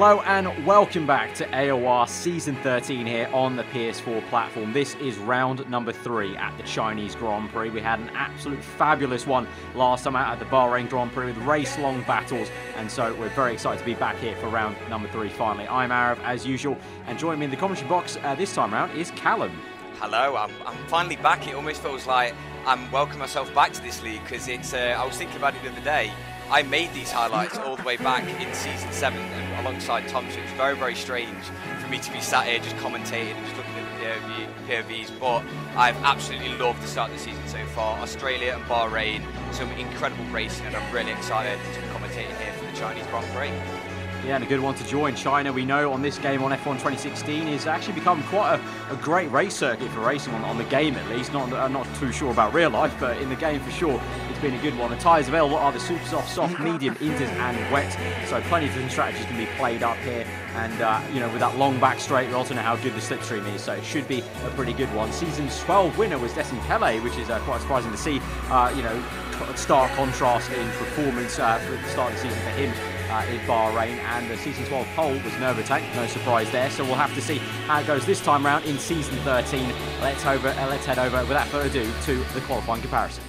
Hello and welcome back to AOR Season 13 here on the PS4 platform. This is round number 3 at the Chinese Grand Prix. We had an absolute fabulous one last time out at the Bahrain Grand Prix with race-long battles, and so we're very excited to be back here for round number 3 finally. I'm Aarav as usual, and joining me in the commentary box this time round is Callum. Hello, I'm finally back. It almost feels like I'm welcoming myself back to this league because it's. I was thinking about it the other day. I made these highlights all the way back in Season 7 and alongside Tom, so it's very, very strange for me to be sat here just commentating and just looking at the POVs, but I've absolutely loved the start of the season so far. Australia and Bahrain, some incredible racing, and I'm really excited to be commentating here for the Chinese Grand Prix. Yeah, and a good one to join. China, we know on this game on F1 2016, has actually become quite a great race circuit for racing on the game at least. I'm not too sure about real life, but in the game for sure, it's been a good one. The tyres available are the super soft, medium, inters and wet, so plenty of different strategies can be played up here. And, you know, with that long back straight, we also know how good the slipstream is, so it should be a pretty good one. Season's 12 winner was Destin Pele, which is quite surprising to see, you know, stark contrast in performance for the start of the season for him. In Bahrain, and the Season 12 pole was Nervatank, no surprise there, so we'll have to see how it goes this time round in Season 13. Let's head over, without further ado, to the qualifying comparison.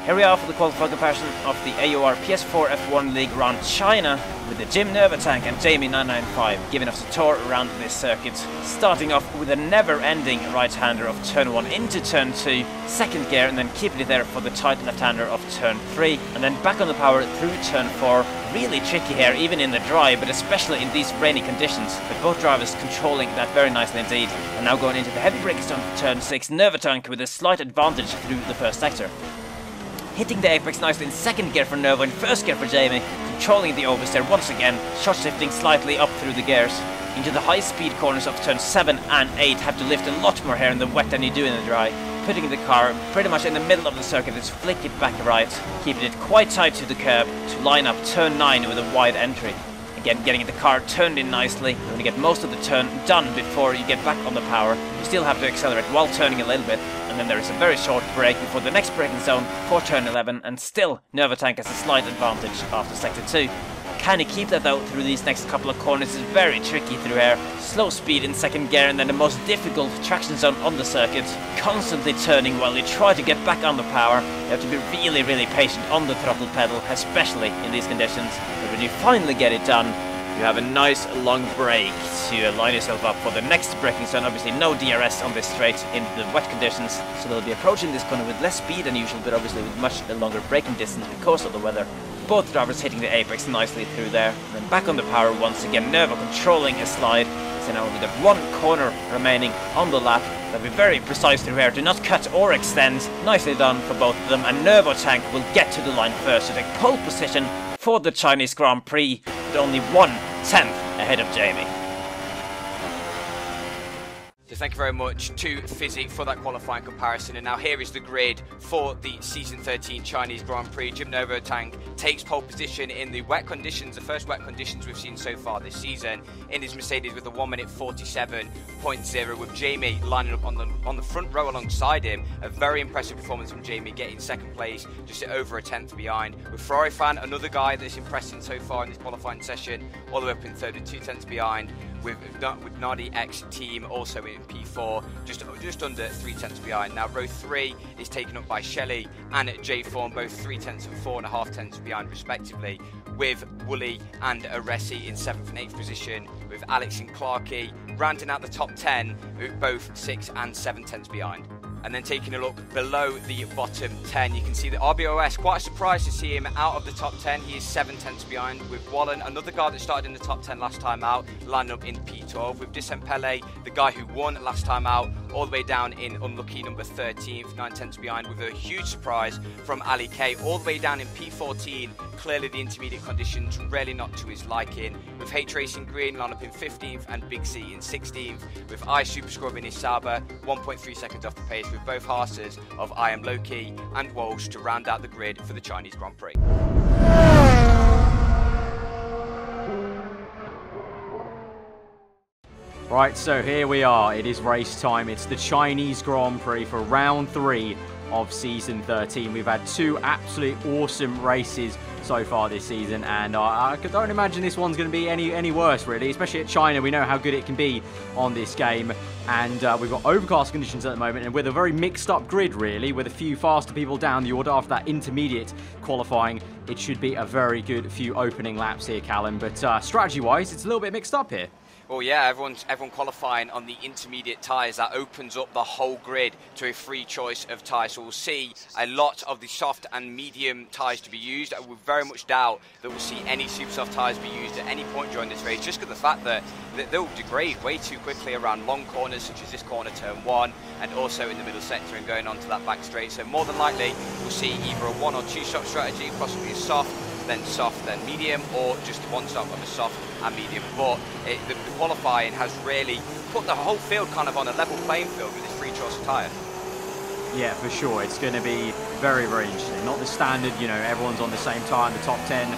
Here we are for the qualifying comparison of the AOR PS4 F1 League round China, with the Jim Nervatank and Jamie995 giving us a tour around this circuit, starting off with a never-ending right-hander of turn 1 into turn 2, second gear, and then keeping it there for the tight left-hander of turn 3, and then back on the power through turn 4. Really tricky here, even in the dry, but especially in these rainy conditions, with both drivers controlling that very nicely indeed. And now going into the heavy braking zone for turn 6, Nervatank with a slight advantage through the first sector. Hitting the apex nicely in second gear for Nervo and first gear for Jamie, controlling the oversteer once again, short shifting slightly up through the gears. Into the high speed corners of turns 7 and 8, have to lift a lot more here in the wet than you do in the dry. Putting the car pretty much in the middle of the circuit, just flick it back right, keeping it quite tight to the curb to line up turn 9 with a wide entry. Again, getting the car turned in nicely. You want to get most of the turn done before you get back on the power. You still have to accelerate while turning a little bit, and then there is a very short break before the next braking zone for turn 11, and still Nervatank has a slight advantage after sector 2. Can he keep that though through these next couple of corners? Is very tricky through here. Slow speed in second gear, and then the most difficult traction zone on the circuit. Constantly turning while you try to get back on the power. You have to be really, really patient on the throttle pedal, especially in these conditions. But when you finally get it done, you have a nice long break to line yourself up for the next braking zone. Obviously no DRS on this straight in the wet conditions, so they'll be approaching this corner with less speed than usual, but obviously with much longer braking distance because of the weather. Both drivers hitting the apex nicely through there, and then back on the power once again. Nervo controlling a slide. So now we've got one corner remaining on the lap. They'll be very precise through here, do not cut or extend. Nicely done for both of them, and Nervatank will get to the line first to take pole position for the Chinese Grand Prix, with only 1/10 ahead of Jamie. So thank you very much to Fisi for that qualifying comparison, and now here is the grid for the Season 13 Chinese Grand Prix. Jim Nervatank takes pole position in the wet conditions, the first wet conditions we've seen so far this season, in his Mercedes with a 1:47.0, with Jamie lining up on the front row alongside him. A very impressive performance from Jamie, getting second place, just over a tenth behind. With Ferrari Fan, another guy that's impressing so far in this qualifying session, all the way up in third with 2 tenths behind. With Nardi X team also in P4, just under 3 tenths behind. Now row 3 is taken up by Shelley and J Form, both 3 tenths and 4.5 tenths behind respectively, with Woolley and Aresi in 7th and 8th position, with Alex and Clarkey rounding out the top 10 with both 6 and 7 tenths behind. And then taking a look below the bottom 10, you can see that RBOS, quite a surprise to see him out of the top 10. He is 7 tenths behind, with Wallen, another guy that started in the top 10 last time out, lining up in P12, with Disempele, the guy who won last time out, all the way down in unlucky number 13th, 9 tenths behind, with a huge surprise from Ali K, all the way down in P14. Clearly the intermediate conditions really not to his liking, with H Racing Green line up in 15th and Big C in 16th, with I Super Scrub in Isaba 1.3 seconds off the pace, with both Haasers of I Am Loki and Walsh to round out the grid for the Chinese Grand Prix. Right, so here we are. It is race time. It's the Chinese Grand Prix for round 3 of Season 13. We've had 2 absolutely awesome races so far this season, and I don't imagine this one's going to be any worse, really, especially at China. We know how good it can be on this game, and we've got overcast conditions at the moment, and with a very mixed up grid, really, with a few faster people down the order after that intermediate qualifying. It should be a very good few opening laps here, Callum, but strategy-wise, it's a little bit mixed up here. Well, yeah, everyone qualifying on the intermediate tyres. That opens up the whole grid to a free choice of tyres. So we'll see a lot of the soft and medium tyres to be used. I would very much doubt that we'll see any super soft tyres be used at any point during this race, just because of the fact that they'll degrade way too quickly around long corners, such as this corner, turn 1, and also in the middle sector and going on to that back straight. So more than likely, we'll see either a 1 or 2 stop strategy, possibly a soft, then medium, or just one stop of a soft and medium. But the qualifying has really put the whole field kind of on a level playing field with this free choice of tyre. Yeah, for sure. It's going to be very, very interesting. Not the standard, everyone's on the same tyre in the top 10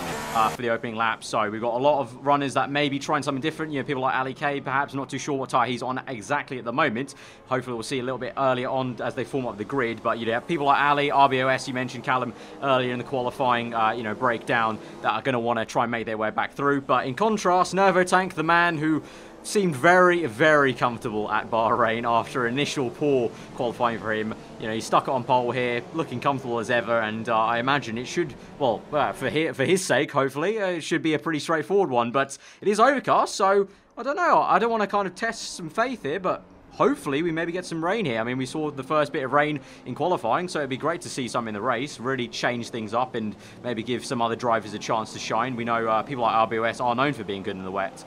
for the opening lap. So we've got a lot of runners that may be trying something different. People like Ali K, perhaps not too sure what tyre he's on exactly at the moment. Hopefully we'll see a little bit earlier on as they form up the grid. But you have people like Ali, RBOS, you mentioned Callum earlier in the qualifying, breakdown, that are going to want to try and make their way back through. But in contrast, Nervotank, the man who seemed very, very comfortable at Bahrain after initial poor qualifying for him. He's stuck it on pole here, looking comfortable as ever, and I imagine it should, for his sake, hopefully, it should be a pretty straightforward one. But it is overcast, so I don't know. I don't want to kind of test some faith here, but hopefully we maybe get some rain here. I mean, we saw the first bit of rain in qualifying, so it'd be great to see some in the race, really change things up and maybe give some other drivers a chance to shine. We know people like RBOS are known for being good in the wet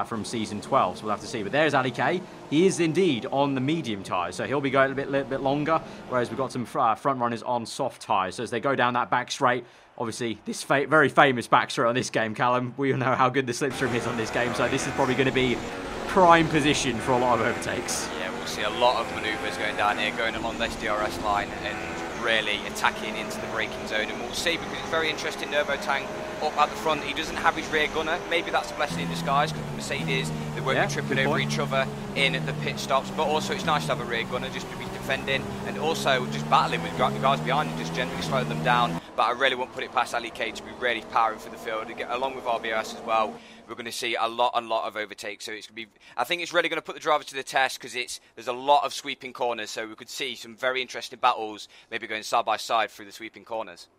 from Season 12, so we'll have to see. But there's Ali K. He is indeed on the medium tyres, so he'll be going a little bit longer, whereas we've got some front runners on soft tyres. So as they go down that back straight, obviously this very famous back straight on this game, Callum, we all know how good the slipstream is on this game, so this is probably going to be prime position for a lot of overtakes. Yeah, we'll see a lot of manoeuvres going down here, going along this DRS line and really attacking into the braking zone. And we'll see, because it's very interesting, Nervotank up at the front, he doesn't have his rear gunner. Maybe that's a blessing in disguise, because Mercedes, they won't be tripping over each other in the pit stops. But also it's nice to have a rear gunner just to be defending and also just battling with the guys behind you, just generally slow them down. But I really won't put it past Ali K to be really powering for the field, along with RBOS as well. We're going to see a lot of overtakes, so it's going to be. I think it's really going to put the drivers to the test, because there's a lot of sweeping corners, so we could see some very interesting battles, maybe going side by side through the sweeping corners.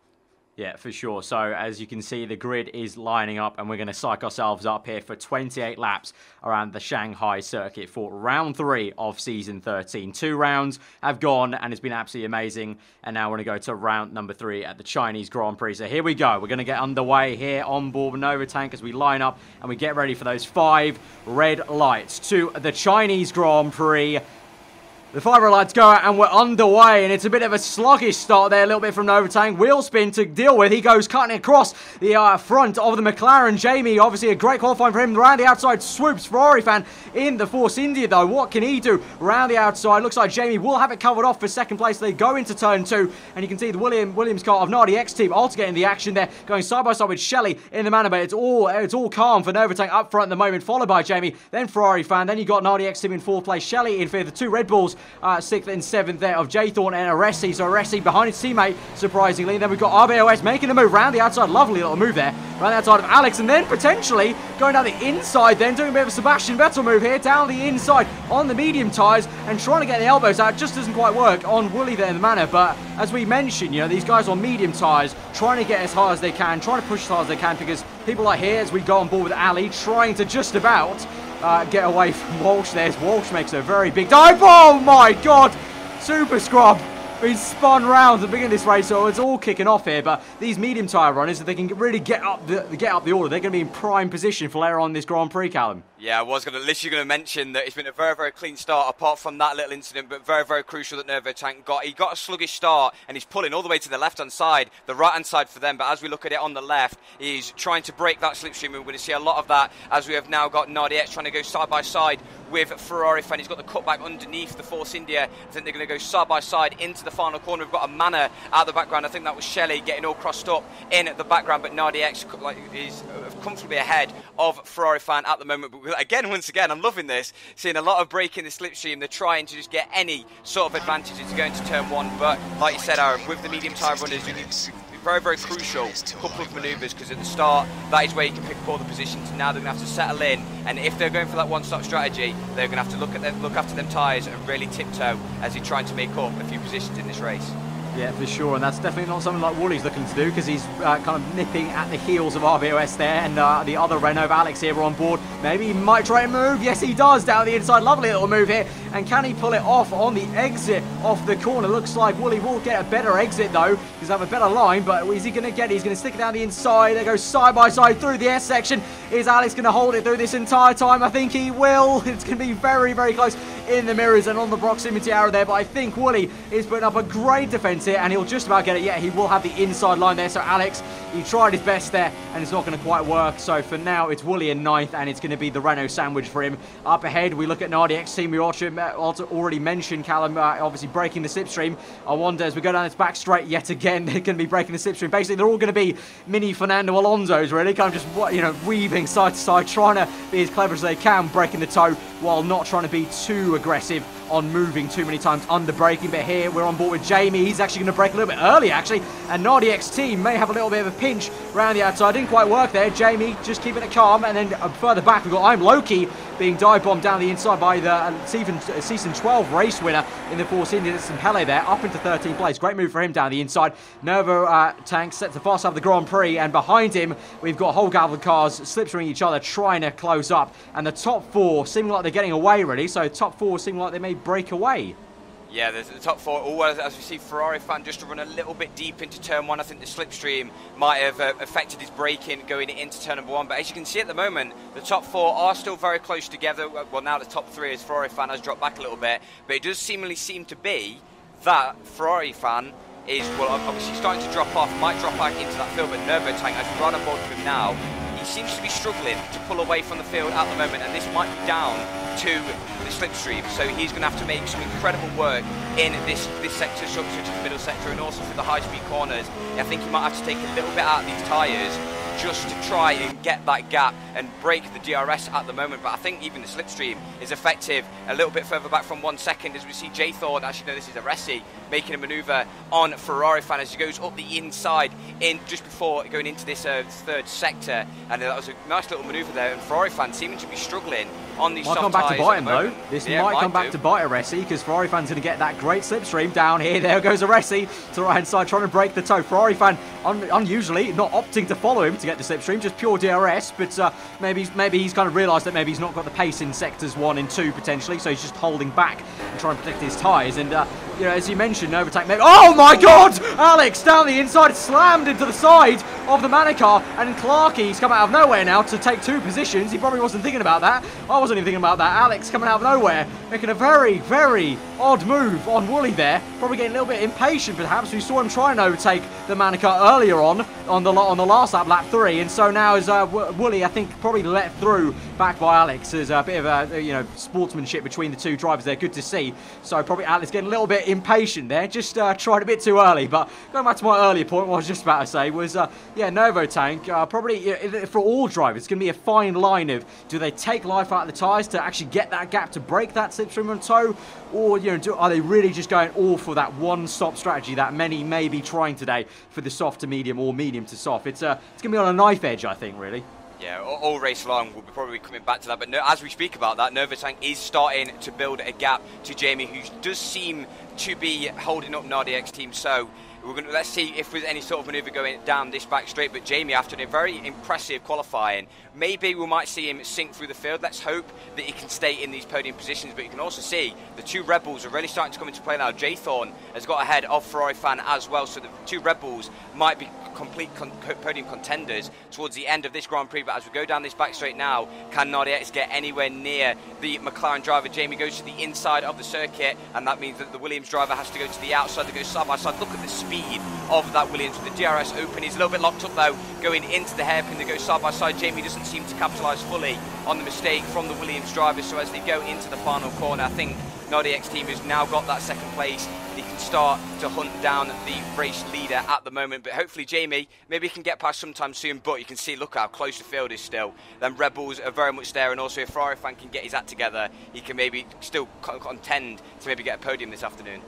Yeah, for sure. So as you can see, the grid is lining up, and we're going to psych ourselves up here for 28 laps around the Shanghai circuit for round 3 of Season 13. 2 rounds have gone, and it's been absolutely amazing. And now we're going to go to round number 3 at the Chinese Grand Prix. So here we go. We're going to get underway here on board with Nervotank as we line up and we get ready for those 5 red lights to the Chinese Grand Prix. The 5 red lights go out and we're underway, and it's a bit of a sluggish start there, a little bit from Nervotank. Wheel spin to deal with. He goes cutting across the front of the McLaren. Jamie, obviously a great qualifying for him. Around the outside swoops Ferrari fan in the Force India though. What can he do around the outside? Looks like Jamie will have it covered off for second place. They go into turn 2, and you can see the Williams car of Nardi X team also getting the action there, going side by side with Shelley in the manner, but it's all calm for Nervotank up front at the moment, followed by Jamie, then Ferrari fan, then you got Nardi X team in 4th place, Shelley in 5th, the 2 Red Bulls 6th and 7th there of Jaythorn and Aresi. So Aresi behind his teammate, surprisingly. Then we've got RBOS making a move round the outside. Lovely little move there. Round the outside of Alex, and then potentially going down the inside, then doing a bit of a Sebastian Vettel move here, down the inside on the medium tyres, and trying to get the elbows out. Just doesn't quite work on Wooly there in the manner. But as we mentioned, these guys on medium tyres trying to get as hard as they can, trying to push as hard as they can, because people like here, as we go on board with Ali, trying to just about get away from Walsh. Walsh makes a very big dive. Oh my god! Super scrub been spun round at the beginning of this race, so it's all kicking off here. But these medium tyre runners, if they can really get up the order, they're going to be in prime position for later on this Grand Prix, Callum. Yeah, I was literally going to mention that it's been a very, very clean start, apart from that little incident, but very, very crucial that Nervotank got. He got a sluggish start, and he's pulling all the way to the left-hand side, the right-hand side for them. But as we look at it on the left, he's trying to break that slipstream. We're going to see a lot of that, as we have now got Nardi X trying to go side by side with Ferrari Fan. He's got the cutback underneath the Force India. I think they're going to go side by side into the final corner. We've got a Manor out the background. I think that was Shelley getting all crossed up in the background, but Nardi X is comfortably ahead of Ferrari Fan at the moment. But again, once again, I'm loving this. Seeing a lot of break in the slipstream. They're trying to just get any sort of advantage into going to turn one. But like you said, Aaron, with the medium tyre runners, you need very, very crucial couple of manoeuvres, because at the start, that is where you can pick up all the positions. Now they're going to have to settle in, and if they're going for that one-stop strategy, they're going to have to look after them tyres and really tiptoe as they're trying to make up a few positions in this race. Yeah, for sure, and that's definitely not something like Wooly's looking to do, because he's kind of nipping at the heels of RBOS there, and the other Renault, Alex here, on board. Maybe he might try and move. Yes, he does, down the inside. Lovely little move here, and can he pull it off on the exit off the corner? Looks like Wooly will get a better exit, though, because they have a better line, but is he going to get it? He's going to stick it down the inside. They go side by side through the S section. Is Alex going to hold it through this entire time? I think he will. It's going to be very, very close in the mirrors and on the proximity arrow there, but I think Wooly is putting up a great defence here, and he'll just about get it. Yeah, he will have the inside line there, so Alex, he tried his best there, and it's not going to quite work. So for now, it's Wooly in 9th, and it's going to be the Renault sandwich for him. Up ahead, we look at Nardi X team. We also already mentioned Callum obviously breaking the slipstream. I wonder, as we go down this back straight yet again, they're going to be breaking the slipstream. Basically, they're all going to be mini Fernando Alonso's, really, kind of just, you know, weaving side to side, trying to be as clever as they can, breaking the toe, while not trying to be too aggressive on moving too many times under braking. But here we're on board with Jamie. He's actually going to brake a little bit early, actually, and Nardi X team may have a little bit of a pinch around the outside. Didn't quite work there. Jamie just keeping it calm, and then further back we've got I'm Loki being dive bombed down the inside by the season 12 race winner in the Force India. There's some Pele there, up into 13th place. Great move for him down the inside. Nervo Tank set to fast up the Grand Prix, and behind him we've got whole gavel of cars slipstreaming each other, trying to close up, and the top four seeming like they're getting away, really. So top four seem like they may break away. Yeah, the top four, as we see Ferrari Fan just to run a little bit deep into turn one. I think the slipstream might have affected his braking going into turn number one. But as you can see at the moment, the top four are still very close together. Well, now the top three, as Ferrari Fan has dropped back a little bit. But it does seemingly seem to be that Ferrari Fan is, well, obviously starting to drop off, might drop back into that field. But Nervo Tank, as we run on board with him now, he seems to be struggling to pull away from the field at the moment, and this might be down to the slipstream. So he's going to have to make some incredible work in this sector, such as the middle sector, and also for the high-speed corners. I think he might have to take a little bit out of these tyres just to try and get that gap and break the DRS at the moment. But I think even the slipstream is effective a little bit further back from 1 second, as we see J Thorne, actually no, this is Aresi, making a manoeuvre on Ferrari Fan as he goes up the inside in just before going into this third sector, and that was a nice little manoeuvre there, and Ferrari Fan seeming to be struggling on these soft tyres. Might come back to bite him though. This might come back to bite Aresi, because Ferrari Fan's going to get that great slipstream down here. There goes Aresi to the right hand side, trying to break the toe. Ferrari Fan unusually not opting to follow him to get the slipstream, just pure DRS, but maybe he's kind of realised that maybe he's not got the pace in sectors 1 and 2 potentially, so he's just holding back and trying to protect his tyres. And you know, as you mentioned, overtake maybe. Oh my God! Alex down the inside, slammed into the side of the Manicar, and Clarkey's come out of nowhere now to take 2 positions. He probably wasn't thinking about that. I wasn't even thinking about that. Alex coming out of nowhere, making a very, very odd move on Wooly there. Probably getting a little bit impatient, perhaps. We saw him try and overtake the Manicar earlier on the last lap 3, and so now is Wooly, I think, probably let through back by Alex. There's a bit of a, you know, sportsmanship between the two drivers there. Good to see. So probably Alex getting a little bit impatient there. Just tried a bit too early. But going back to my earlier point, what I was just about to say was, yeah, Nervo Tank, probably for all drivers, it's going to be a fine line of, do they take life out of the tyres to actually get that gap to break that slipstream on toe, or, you know, are they really just going all for that one-stop strategy that many may be trying today for the soft to medium or medium to soft? It's going to be on a knife edge, I think, really. Yeah, all race long, we'll be probably coming back to that. But as we speak about that, Nervo Tank is starting to build a gap to Jamie, who does seem to be holding up Nardi X team. So let's see if there's any sort of manoeuvre going down this back straight. But Jamie, after a very impressive qualifying, maybe we might see him sink through the field. Let's hope that he can stay in these podium positions. But you can also see the 2 Red Bulls are really starting to come into play now. J Thorne has got ahead of Ferrari Fan as well. So the 2 Red Bulls might be complete podium contenders towards the end of this Grand Prix. But as we go down this back straight now, can Nardi X get anywhere near the McLaren driver? Jamie goes to the inside of the circuit, and that means that the Williams driver has to go to the outside. They go side by side. Look at the speed speed of that Williams with the DRS open. He's a little bit locked up though, going into the hairpin. They go side by side. Jamie doesn't seem to capitalise fully on the mistake from the Williams drivers, so as they go into the final corner, I think NardiX team has now got that second place. They can start to hunt down the race leader at the moment, but hopefully Jamie, maybe he can get past sometime soon, but you can see, look how close the field is still. Then Rebels are very much there, and also if Ferrari fan can get his act together, he can maybe still contend to maybe get a podium this afternoon.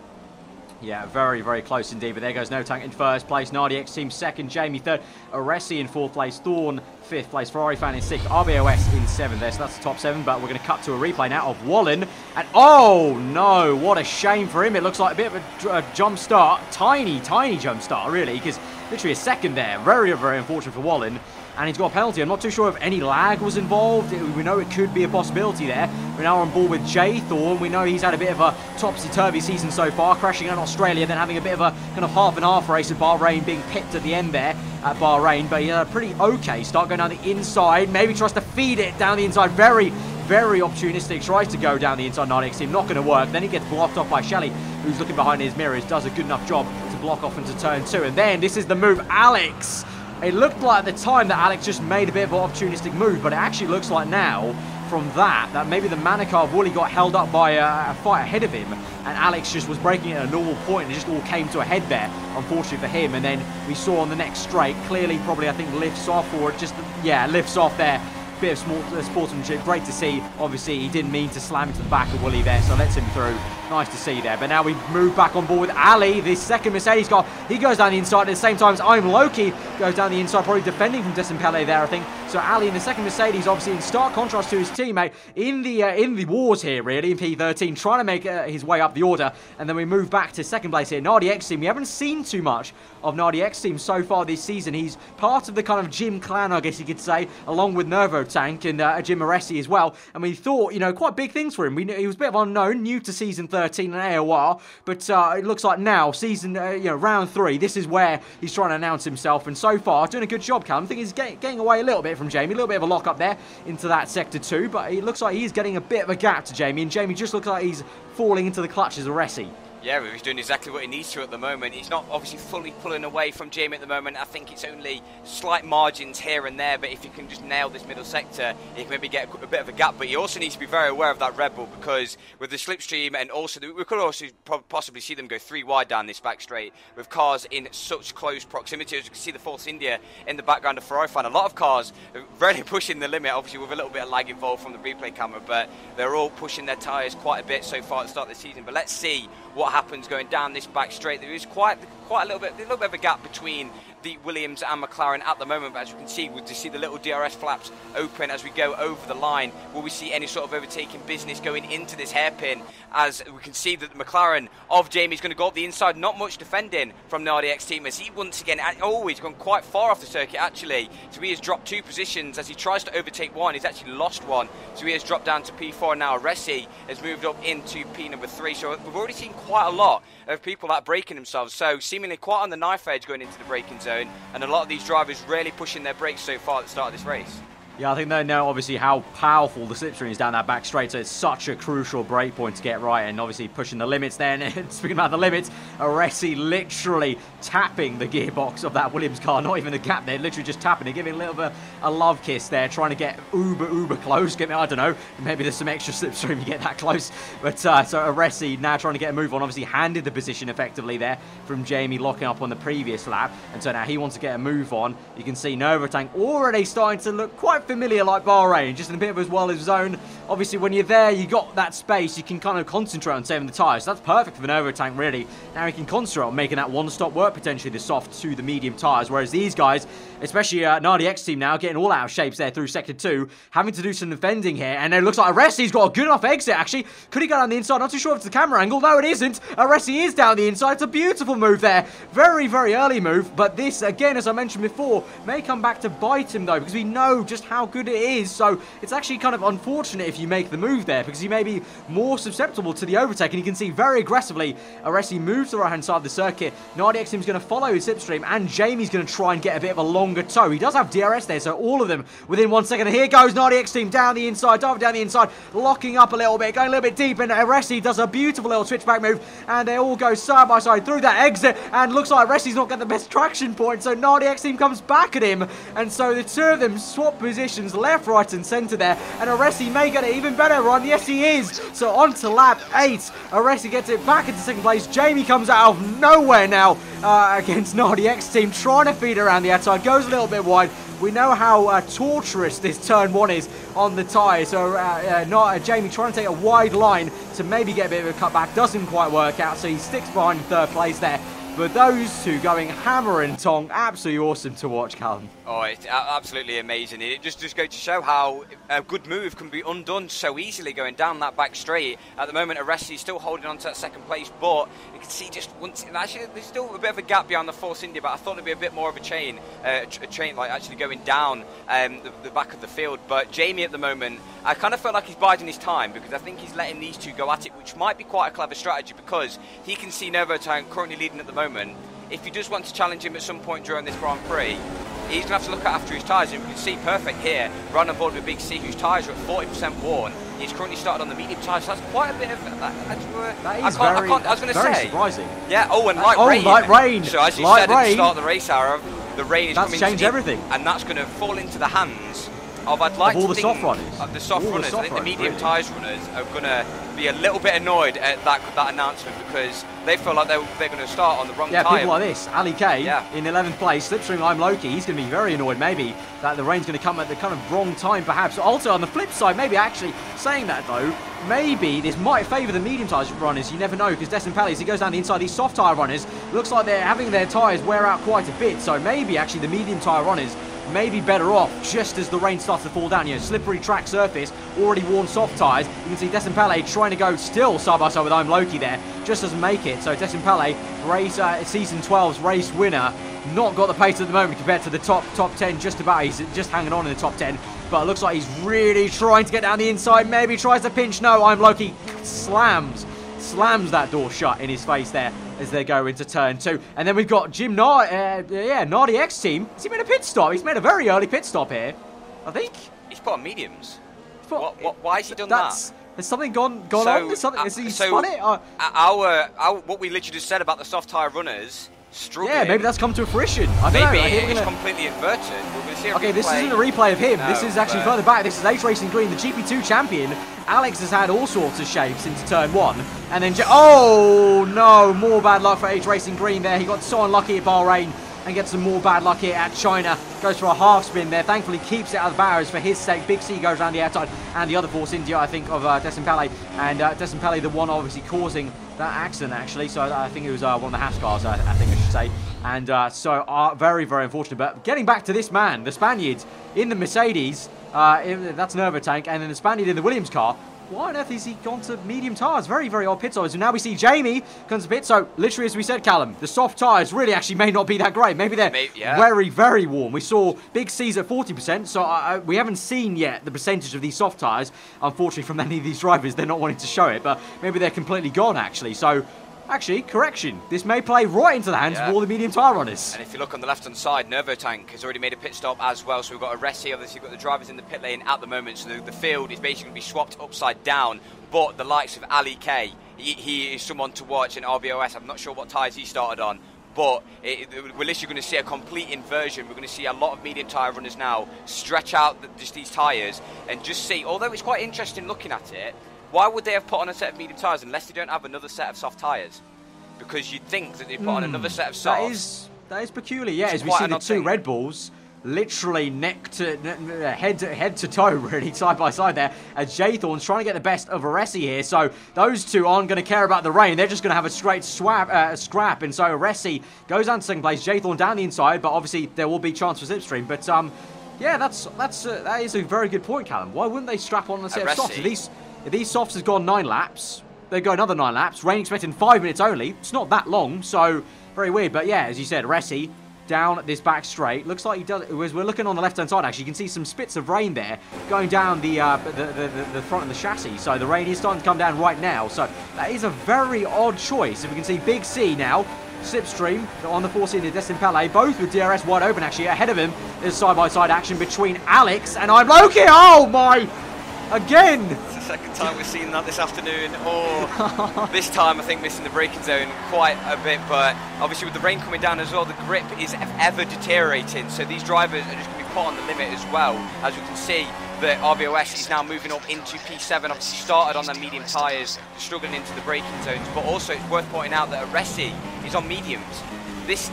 Yeah, very, very close indeed. But there goes NovaTank in first place, NardiX team second, Jamie third, Aresi in fourth place, Thorn fifth place, Ferrari fan in sixth, RBOS in seventh there. So that's the top seven. But we're going to cut to a replay now of Wallen. And oh no, what a shame for him. It looks like a bit of a jump start, tiny jump start really, because literally a second there. Very, very unfortunate for Wallen. And he's got a penalty. I'm not too sure if any lag was involved. We know it could be a possibility there. We're now on board with Jay Thorne. We know he's had a bit of a topsy-turvy season so far, crashing out Australia, then having a bit of a kind of half and half race at Bahrain, being pipped at the end there at Bahrain. But he had a pretty okay start going down the inside. Maybe tries to feed it down the inside. Very, very opportunistic. Tries to go down the inside, NardiX team. Not going to work. Then he gets blocked off by Shelley, who's looking behind his mirrors. Does a good enough job to block off into turn two. And then this is the move. Alex. It looked like at the time that Alex just made a bit of an opportunistic move, but it actually looks like now, from that maybe the Manukar of Wooly got held up by a fight ahead of him, and Alex just was breaking at a normal point, and it just all came to a head there, unfortunately for him. And then we saw on the next straight, clearly probably I think lifts off, or just, yeah, lifts off there. Bit of sportsmanship, great to see. Obviously he didn't mean to slam into the back of Wooly there, so lets him through. Nice to see there. But now we move back on board with Ali, the second Mercedes car. He goes down the inside at the same time as I'm Loki goes down the inside, probably defending from Desimpele there, I think. So Ali in the second Mercedes, obviously in stark contrast to his teammate in the wars here, really, in P13, trying to make his way up the order. And then we move back to second place here. NardiX team, we haven't seen too much of NardiX team so far this season. He's part of the kind of Jim clan, I guess you could say, along with NovaTank and Jim Aresi as well. And we thought, you know, quite big things for him. We knew he was a bit of unknown, new to season 13 and AOR, but it looks like now, season, round 3, this is where he's trying to announce himself. And so far, doing a good job, Callum. I think he's getting away a little bit from Jamie, a little bit of a lock up there into that sector 2, but it looks like he's getting a bit of a gap to Jamie, and Jamie just looks like he's falling into the clutches of Aresi. Yeah, he's doing exactly what he needs to at the moment. He's not obviously fully pulling away from Jamie at the moment. I think it's only slight margins here and there, but if you can just nail this middle sector, he can maybe get a bit of a gap. But he also needs to be very aware of that Red Bull, because with the slipstream, and also we could also possibly see them go 3 wide down this back straight with cars in such close proximity. As you can see the Force India in the background of Ferrari fan. A lot of cars are really pushing the limit, obviously with a little bit of lag involved from the replay camera, but they're all pushing their tyres quite a bit so far at the start of the season. But let's see what happens going down this back straight. There is quite a little bit of a gap between the Williams and McLaren at the moment, but as you can see, we'll just see the little DRS flaps open as we go over the line. Will we see any sort of overtaking business going into this hairpin? As we can see that the McLaren of Jamie's going to go up the inside. Not much defending from NardiX team, as he once again, he's gone quite far off the circuit actually. So he has dropped 2 positions as he tries to overtake 1. He's actually lost 1. So he has dropped down to P4, and now Aresi has moved up into P number 3. So we've already seen quite a lot of people that braking themselves. So seemingly quite on the knife edge going into the braking zone, and a lot of these drivers really pushing their brakes so far at the start of this race. Yeah, I think they know obviously how powerful the slipstream is down that back straight, so it's such a crucial brake point to get right, and obviously pushing the limits there. And speaking about the limits, Aresi literally tapping the gearbox of that Williams car, not even the gap there, literally just tapping it, giving a little bit of a love kiss there, trying to get uber close. I don't know, maybe there's some extra slipstream you get that close. But so Aresi now trying to get a move on, obviously handed the position effectively there from Jamie locking up on the previous lap, and so now he wants to get a move on. You can see NovaTank already starting to look quite familiar like Bahrain, just in a bit of as well as zone. Obviously when you're there, you got that space, you can kind of concentrate on saving the tyres. So that's perfect for the NovaTank really. Now he can concentrate on making that one-stop work, potentially the soft to the medium tyres, whereas these guys, especially NardiX team now, getting all out of shapes there through sector 2, having to do some defending here, and it looks like Aresi's got a good enough exit actually. Could he go down the inside? Not too sure if it's the camera angle. No, it isn't. Aresi is down the inside. It's a beautiful move there. Very early move, but this, again, as I mentioned before, may come back to bite him though, because we know just how how good it is. So it's actually kind of unfortunate if you make the move there, because you may be more susceptible to the overtake. And you can see very aggressively, Aresi moves to the right-hand side of the circuit. RDX team's going to follow his slipstream, and Jamie's going to try and get a bit of a longer toe. He does have DRS there, so all of them within 1 second. And here goes RDX team down the inside, diving down the inside, locking up a little bit, going a little bit deep, and Aresi does a beautiful little switchback move, and they all go side by side through that exit, and looks like Aresi's not getting the best traction point, so RDX team comes back at him, and so the two of them swap positions left, right, and centre there, and Aresi may get an even better run. Yes, he is. So on to lap 8, Aresi gets it back into second place. Jamie comes out of nowhere now against RDX team, trying to feed around the outside, goes a little bit wide. We know how torturous this turn 1 is on the tyre, so Jamie trying to take a wide line to maybe get a bit of a cutback, doesn't quite work out, so he sticks behind in third place there. But those two going hammer and tong, absolutely awesome to watch, Callum. Oh, it's absolutely amazing. It just goes to show how a good move can be undone so easily going down that back straight. At the moment, Aresi is still holding on to that second place, but you can see just once. Actually, there's still a bit of a gap behind the Force India, but I thought there'd be a bit more of a train like actually going down the back of the field. But Jamie at the moment, I kind of feel like he's biding his time, because I think he's letting these two go at it, which might be quite a clever strategy, because he can see Novotank currently leading at the moment. If he does want to challenge him at some point during this Grand Prix, he's going to have to look at after his tyres. And you can see perfect here, run on board with Big C, whose tyres are at 40% worn. He's currently started on the medium tyres, so that's quite a bit of... I was going to say... surprising. Yeah, and light rain. So as you said at the start of the race hour, the rain is coming to... That's changed everything. And that's going to fall into the hands of, I'd like of all to the think, soft runners. The soft runners. I think the medium tyres runners are going to be a little bit annoyed at that announcement, because they feel like they're going to start on the wrong tyre. Yeah, people like this. Ali K in 11th place, slipstream I'm Loki. He's going to be very annoyed, maybe, that the rain's going to come at the kind of wrong time, perhaps. Also, on the flip side, maybe actually saying that, though, maybe this might favour the medium tyre runners. You never know, because Destin Pelly, as he goes down the inside, these soft tyre runners, looks like they're having their tyres wear out quite a bit. So maybe, actually, the medium tyre runners may be better off just as the rain starts to fall down. You know, slippery track surface, already worn soft tyres. You can see Destin Pele trying to go still side by side with I'm Loki there, just doesn't make it. So Destin Pele, season 12's race winner, not got the pace at the moment compared to the top 10, just about. He's just hanging on in the top 10, but it looks like he's really trying to get down the inside. Maybe tries to pinch. No, I'm Loki slams that door shut in his face there as they go into turn 2. And then we've got Jim Nardi X team. Has he made a pit stop? He's made a very early pit stop here, I think. He's put on mediums. Why has he done that? Has something gone on? Has he spun it? What we literally just said about the soft tyre runners struggling. Yeah, maybe that's come to fruition. I don't know. Maybe it's completely inverted. We're going to see a replay. This isn't a replay of him. No, this is actually further back. This is H Racing Green, the GP2 champion. Alex has had all sorts of shapes into turn 1. And then, oh no, more bad luck for H Racing Green there. He got so unlucky at Bahrain and gets some more bad luck here at China. Goes for a half spin there. Thankfully keeps it out of the barriers for his sake. Big C goes around the outside, and the other Force India, I think, of Destin Pele. And Destin Pele, the one obviously causing that accident, actually. So I think it was one of the Haas cars, I think I should say. And so very, very unfortunate. But getting back to this man, the Spaniard in the Mercedes, that's Novotank, and then the Spaniard in the Williams car. Why on earth has he gone to medium tyres? Very, very odd pit stops. And now we see Jamie comes to pit. So, literally, as we said, Callum, the soft tyres really actually may not be that great. Maybe they're very, very warm. We saw Big C's at 40%. So, we haven't seen yet the percentage of these soft tyres. Unfortunately, from any of these drivers, they're not wanting to show it. But maybe they're completely gone, actually. So, actually, correction. This may play right into the hands of all the medium tyre runners. And if you look on the left-hand side, Novotank has already made a pit stop as well. So we've got Aresi, obviously we've got the drivers in the pit lane at the moment. So the field is basically going to be swapped upside down. But the likes of Ali K, he is someone to watch in RBOS. I'm not sure what tyres he started on. But we're literally going to see a complete inversion. We're going to see a lot of medium tyre runners now stretch out just these tyres and just see, although it's quite interesting looking at it, why would they have put on a set of medium tyres unless they don't have another set of soft tyres? Because you'd think that they'd put on another set of softs. That is peculiar, yeah. As we see the two Red Bulls literally head to toe, really, side by side there, as Jaythorn's trying to get the best of Aresi here. So those two aren't going to care about the rain. They're just going to have a straight scrap. And so Aresi goes down to second place, Jaythorn down the inside, but obviously there will be chance for slipstream. But yeah, that is a very good point, Callum. Why wouldn't they strap on a set of softs? If these softs have gone 9 laps, they go another 9 laps. Rain expected in 5 minutes only. It's not that long, so very weird. But yeah, as you said, Aresi down this back straight. Looks like he does. As we're looking on the left-hand side, actually, you can see some spits of rain there going down the front of the chassis. So the rain is starting to come down right now. So that is a very odd choice. If we can see Big C now, Slipstream on the 4-seater Destimpele, both with DRS wide open. Actually, ahead of him is side-by-side action between Alex and I'm Loki. Oh my! Again. It's the second time we've seen that this afternoon. Or this time, I think missing the braking zone quite a bit. But obviously, with the rain coming down as well, the grip is ever deteriorating. So these drivers are just going to be put on the limit as well. As you can see, the RBOS is now moving up into P7. Obviously, started on their medium tyres, struggling into the braking zones. But also, it's worth pointing out that Aresi is on mediums. This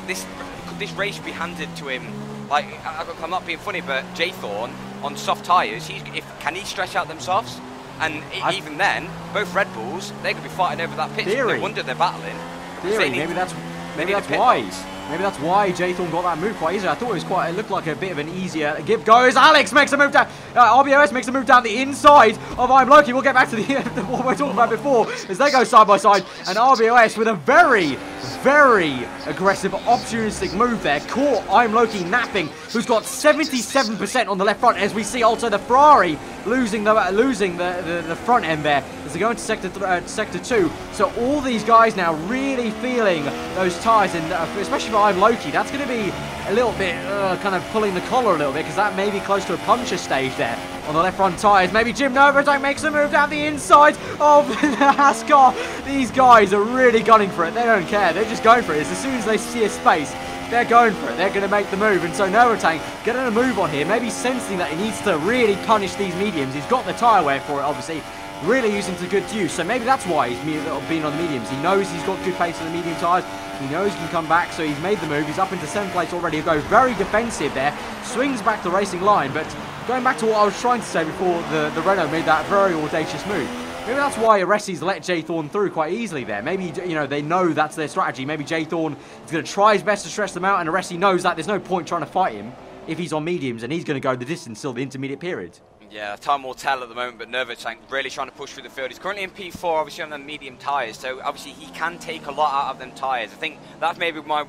race should be handed to him. Like, I'm not being funny, but J-Thorn on soft tyres, can he stretch out them softs? And even then, both Red Bulls, they're going to be fighting over that pitch. No wonder they're battling. Maybe that's why. Maybe that's why J-Thorn got that move quite easily. I thought it looked like a bit of an easier give goes. Alex makes a move down. RBOS makes a move down the inside of I'm Loki. We'll get back to what we were talking about before as they go side by side. And RBOS with a very, very aggressive opportunistic move there. Caught I'm Loki napping, who's got 77% on the left front. As we see also the Ferrari losing the front end there as they go into sector 2. So all these guys now really feeling those tyres, and especially for I'm Loki, that's going to be a little bit kind of pulling the collar a little bit, because that may be close to a puncture stage there on the left front tyres. Maybe Jim Novotank makes a move down the inside of the Haas car. These guys are really gunning for it. They don't care. They're just going for it. As soon as they see a space, they're going for it. They're going to make the move. And so Novotank getting a move on here, maybe sensing that he needs to really punish these mediums. He's got the tyre wear for it, obviously. Really using to good use. So maybe that's why he's been on the mediums. He knows he's got good pace on the medium tyres. He knows he can come back, so he's made the move. He's up into 7th place already. He'll go very defensive there. Swings back the racing line. But going back to what I was trying to say before the Renault made that very audacious move. Maybe that's why Aresi's let J-Thorn through quite easily there. Maybe, they know that's their strategy. Maybe J-Thorn is going to try his best to stress them out, and Aresi knows that there's no point trying to fight him if he's on mediums, and he's going to go the distance till the intermediate period. Yeah, time will tell at the moment, but Novotank really trying to push through the field. He's currently in P4, obviously on the medium tyres, so obviously he can take a lot out of them tyres. I think that's maybe why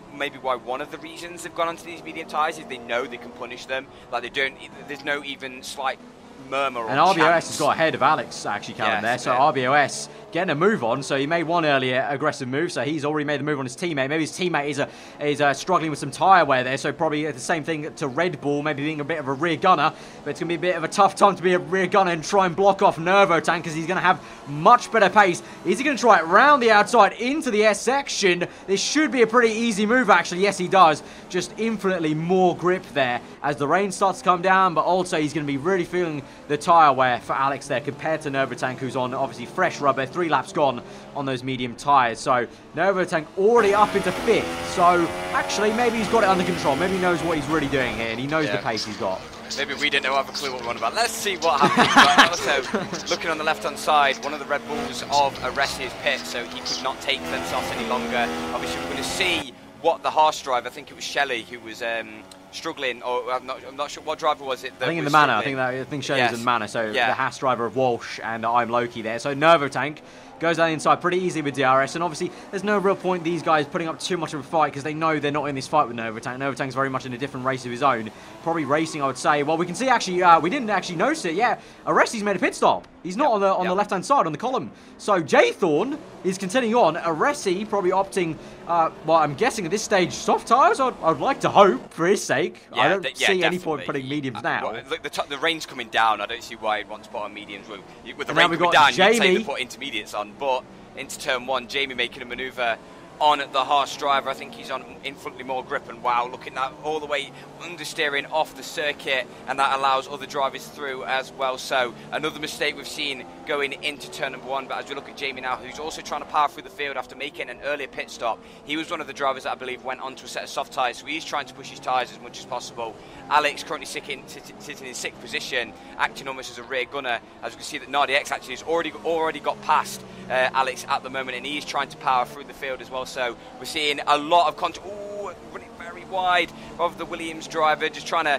one of the reasons they've gone onto these medium tyres is they know they can punish them. Like there's no even slight murmur or and RBOS chance. has got ahead of Alex, actually, Callum, there. So RBOS getting a move on. So he made one earlier aggressive move, so he's already made the move on his teammate. Maybe his teammate is struggling with some tyre wear there, so probably the same thing to Red Bull, maybe being a bit of a rear gunner. But it's going to be a bit of a tough time to be a rear gunner and try and block off Novotank, because he's going to have much better pace. Is he going to try it round the outside into the S section? This should be a pretty easy move, actually. Yes, he does. Just infinitely more grip there as the rain starts to come down, but also he's going to be really feeling the tyre wear for Alex there compared to Novotank, who's on obviously fresh rubber, 3 laps gone on those medium tyres. So Novotank already up into 5th. So actually maybe he's got it under control. Maybe he knows what he's really doing here, and he knows the pace he's got. Maybe we didn't have a clue what we want about. Let's see what happens. But also, looking on the left-hand side, one of the Red Bulls of Aresi's pit, so he could not take themselves any longer. Obviously, we're going to see what the Haas driver, I think it was Shelley, who was struggling, or I'm not sure what driver was it. I think in the Manor. I think Shelley's in the Manor. So the Haas driver of Walsh and I'm Loki there. So Novotank goes down the inside pretty easily with DRS, and obviously there's no real point these guys putting up too much of a fight, because they know they're not in this fight with Novotank. Novotank's very much in a different race of his own. Probably racing, I would say. Well, we can see actually, we didn't actually notice it. Yeah, Aresi's made a pit stop. He's not on the left-hand side, on the column. So J-Thorn is continuing on. Aresi probably opting, well, I'm guessing at this stage, soft tyres. I'd like to hope, for his sake. Yeah, I don't see any point putting mediums now. Look, the rain's coming down. I don't see why he'd want to put on mediums. With the rain coming down, you'd say to put intermediates on. But into turn 1, Jamie making a manoeuvre on the Haas driver. I think he's on infinitely more grip, and wow, looking at all the way understeering off the circuit, and that allows other drivers through as well. So another mistake we've seen going into turn number 1. But as we look at Jamie now, who's also trying to power through the field after making an earlier pit stop, he was one of the drivers that I believe went onto a set of soft tyres, so he's trying to push his tyres as much as possible. Alex currently sitting in 6th position, acting almost as a rear gunner. As we can see that NardiX actually has already got past Alex at the moment, and he is trying to power through the field as well. So we're seeing a lot of running very wide of the Williams driver, just trying to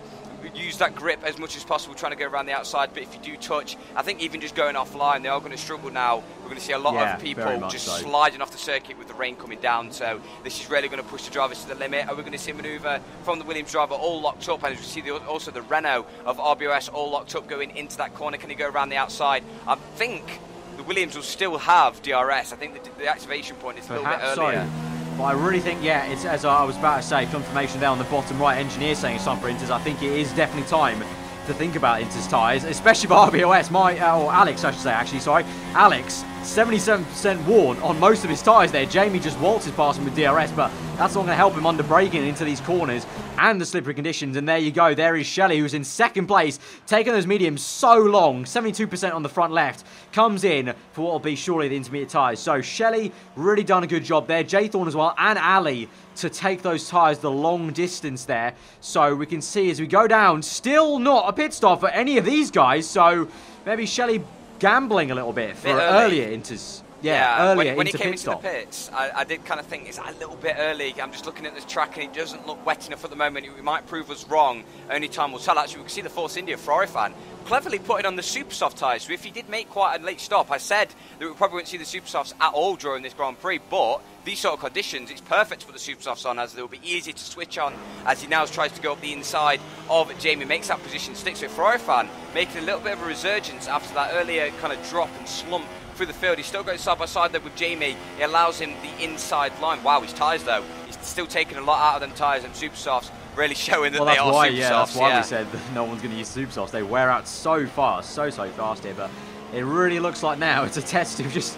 use that grip as much as possible, trying to go around the outside. But if you do touch, I think even just going offline, they are going to struggle now. We're going to see a lot of people just sliding off the circuit with the rain coming down. So this is really going to push the drivers to the limit. Are we going to see a manoeuvre from the Williams driver all locked up? And as we see also the Renault of RBOS all locked up going into that corner. Can he go around the outside? I think the Williams will still have DRS. I think the activation point is a little bit earlier. But I really think, it's as I was about to say, confirmation there on the bottom right, engineer saying it's time for Inters. I think it is definitely time to think about Inters tyres, especially for RBOS. Or Alex, I should say, actually, sorry. Alex, 77% worn on most of his tyres there. Jamie just waltzes past him with DRS, but that's not going to help him under braking into these corners and the slippery conditions. And there you go. There is Shelley, who's in second place, taking those mediums so long. 72% on the front left. Comes in for what will be surely the intermediate tyres. So Shelley really done a good job there. Jaythorn as well, and Ali to take those tyres the long distance there. So we can see as we go down, still not a pit stop for any of these guys. So maybe Shelley gambling a little bit for earlier Inters. Earlier when he came into the pits, I did kind of think it's a little bit early. I'm just looking at this track and it doesn't look wet enough at the moment. It might prove us wrong. Only time will tell. Actually, we can see the Force India FisiFan cleverly putting on the super soft tyres. So if he did make quite a late stop, I said that we probably wouldn't see the super softs at all during this Grand Prix, but these sort of conditions, it's perfect to put the super softs on, as they'll be easy to switch on as he now tries to go up the inside of Jamie, makes that position, sticks with FisiFan, making a little bit of a resurgence after that earlier kind of drop and slump through the field. He's still going side by side there with Jamie. It allows him the inside line. Wow, his tyres though, he's still taking a lot out of them tyres and super softs, really showing that they are super softs. That's why we said that no one's going to use super softs. They wear out so fast, so fast here, but it really looks like now it's a test of just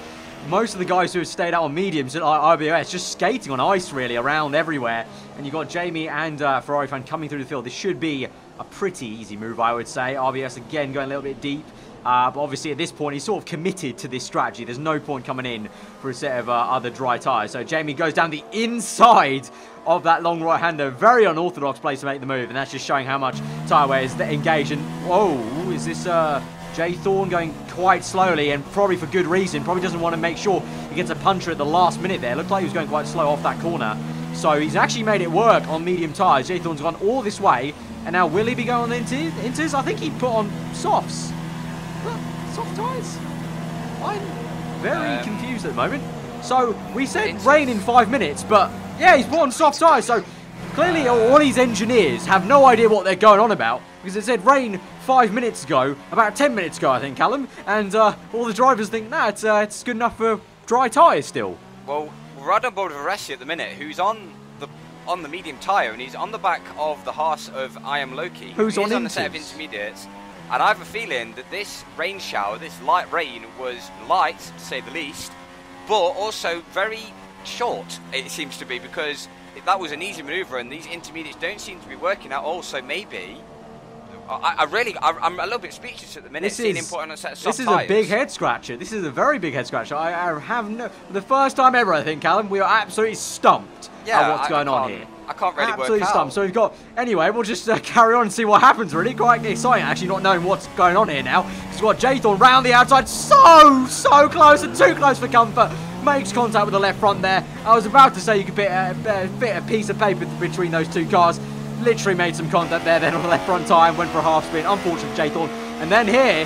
most of the guys who have stayed out on mediums at RBOS just skating on ice really around everywhere. And you've got Jamie and FisiFan coming through the field. This should be a pretty easy move, I would say. RBOS again going a little bit deep. But obviously at this point he's sort of committed to this strategy. There's no point coming in for a set of other dry tyres. So Jamie goes down the inside of that long right-hander. Very unorthodox place to make the move. And that's just showing how much tyre wear is engaged. And, whoa, is this Jaythorn going quite slowly, and probably for good reason. Probably doesn't want to make sure he gets a puncher at the last minute there. Looked like he was going quite slow off that corner. So he's actually made it work on medium tyres. Jaythorn's gone all this way. And now will he be going on Inters? I think he put on softs. Soft tyres? I'm very confused at the moment. So we said rain in 5 minutes, but yeah, he's put on soft tyres. So clearly all these engineers have no idea what they're going on about, because it said rain 5 minutes ago, about 10 minutes ago I think, Callum, and all the drivers think, nah, it's good enough for dry tyres still. Well, we're right on board with Aresi at the minute, who's on the medium tyre, and he's on the back of the horse of I Am Loki, who's on the set of intermediates. And I have a feeling that this rain shower, this light rain, was light, to say the least, but also very short, it seems to be, because that was an easy manoeuvre, and these intermediates don't seem to be working at all, so maybe... I'm a little bit speechless at the minute, seeing him put on a set of soft tyres. This is a big head scratcher. This is a very big head scratcher. I have no... The first time ever, I think, Callum, we are absolutely stumped at what's going on here. I can't really absolutely work stumped. out. So we've got... Anyway, we'll just carry on and see what happens, really. Quite exciting, actually, not knowing what's going on here now. We've got Jaythorn round the outside. So close, and too close for comfort. Makes contact with the left front there. I was about to say you could fit a piece of paper between those two cars. Literally made some contact there then on the left front tyre, went for a half spin. Unfortunate Jaythorn. And then here,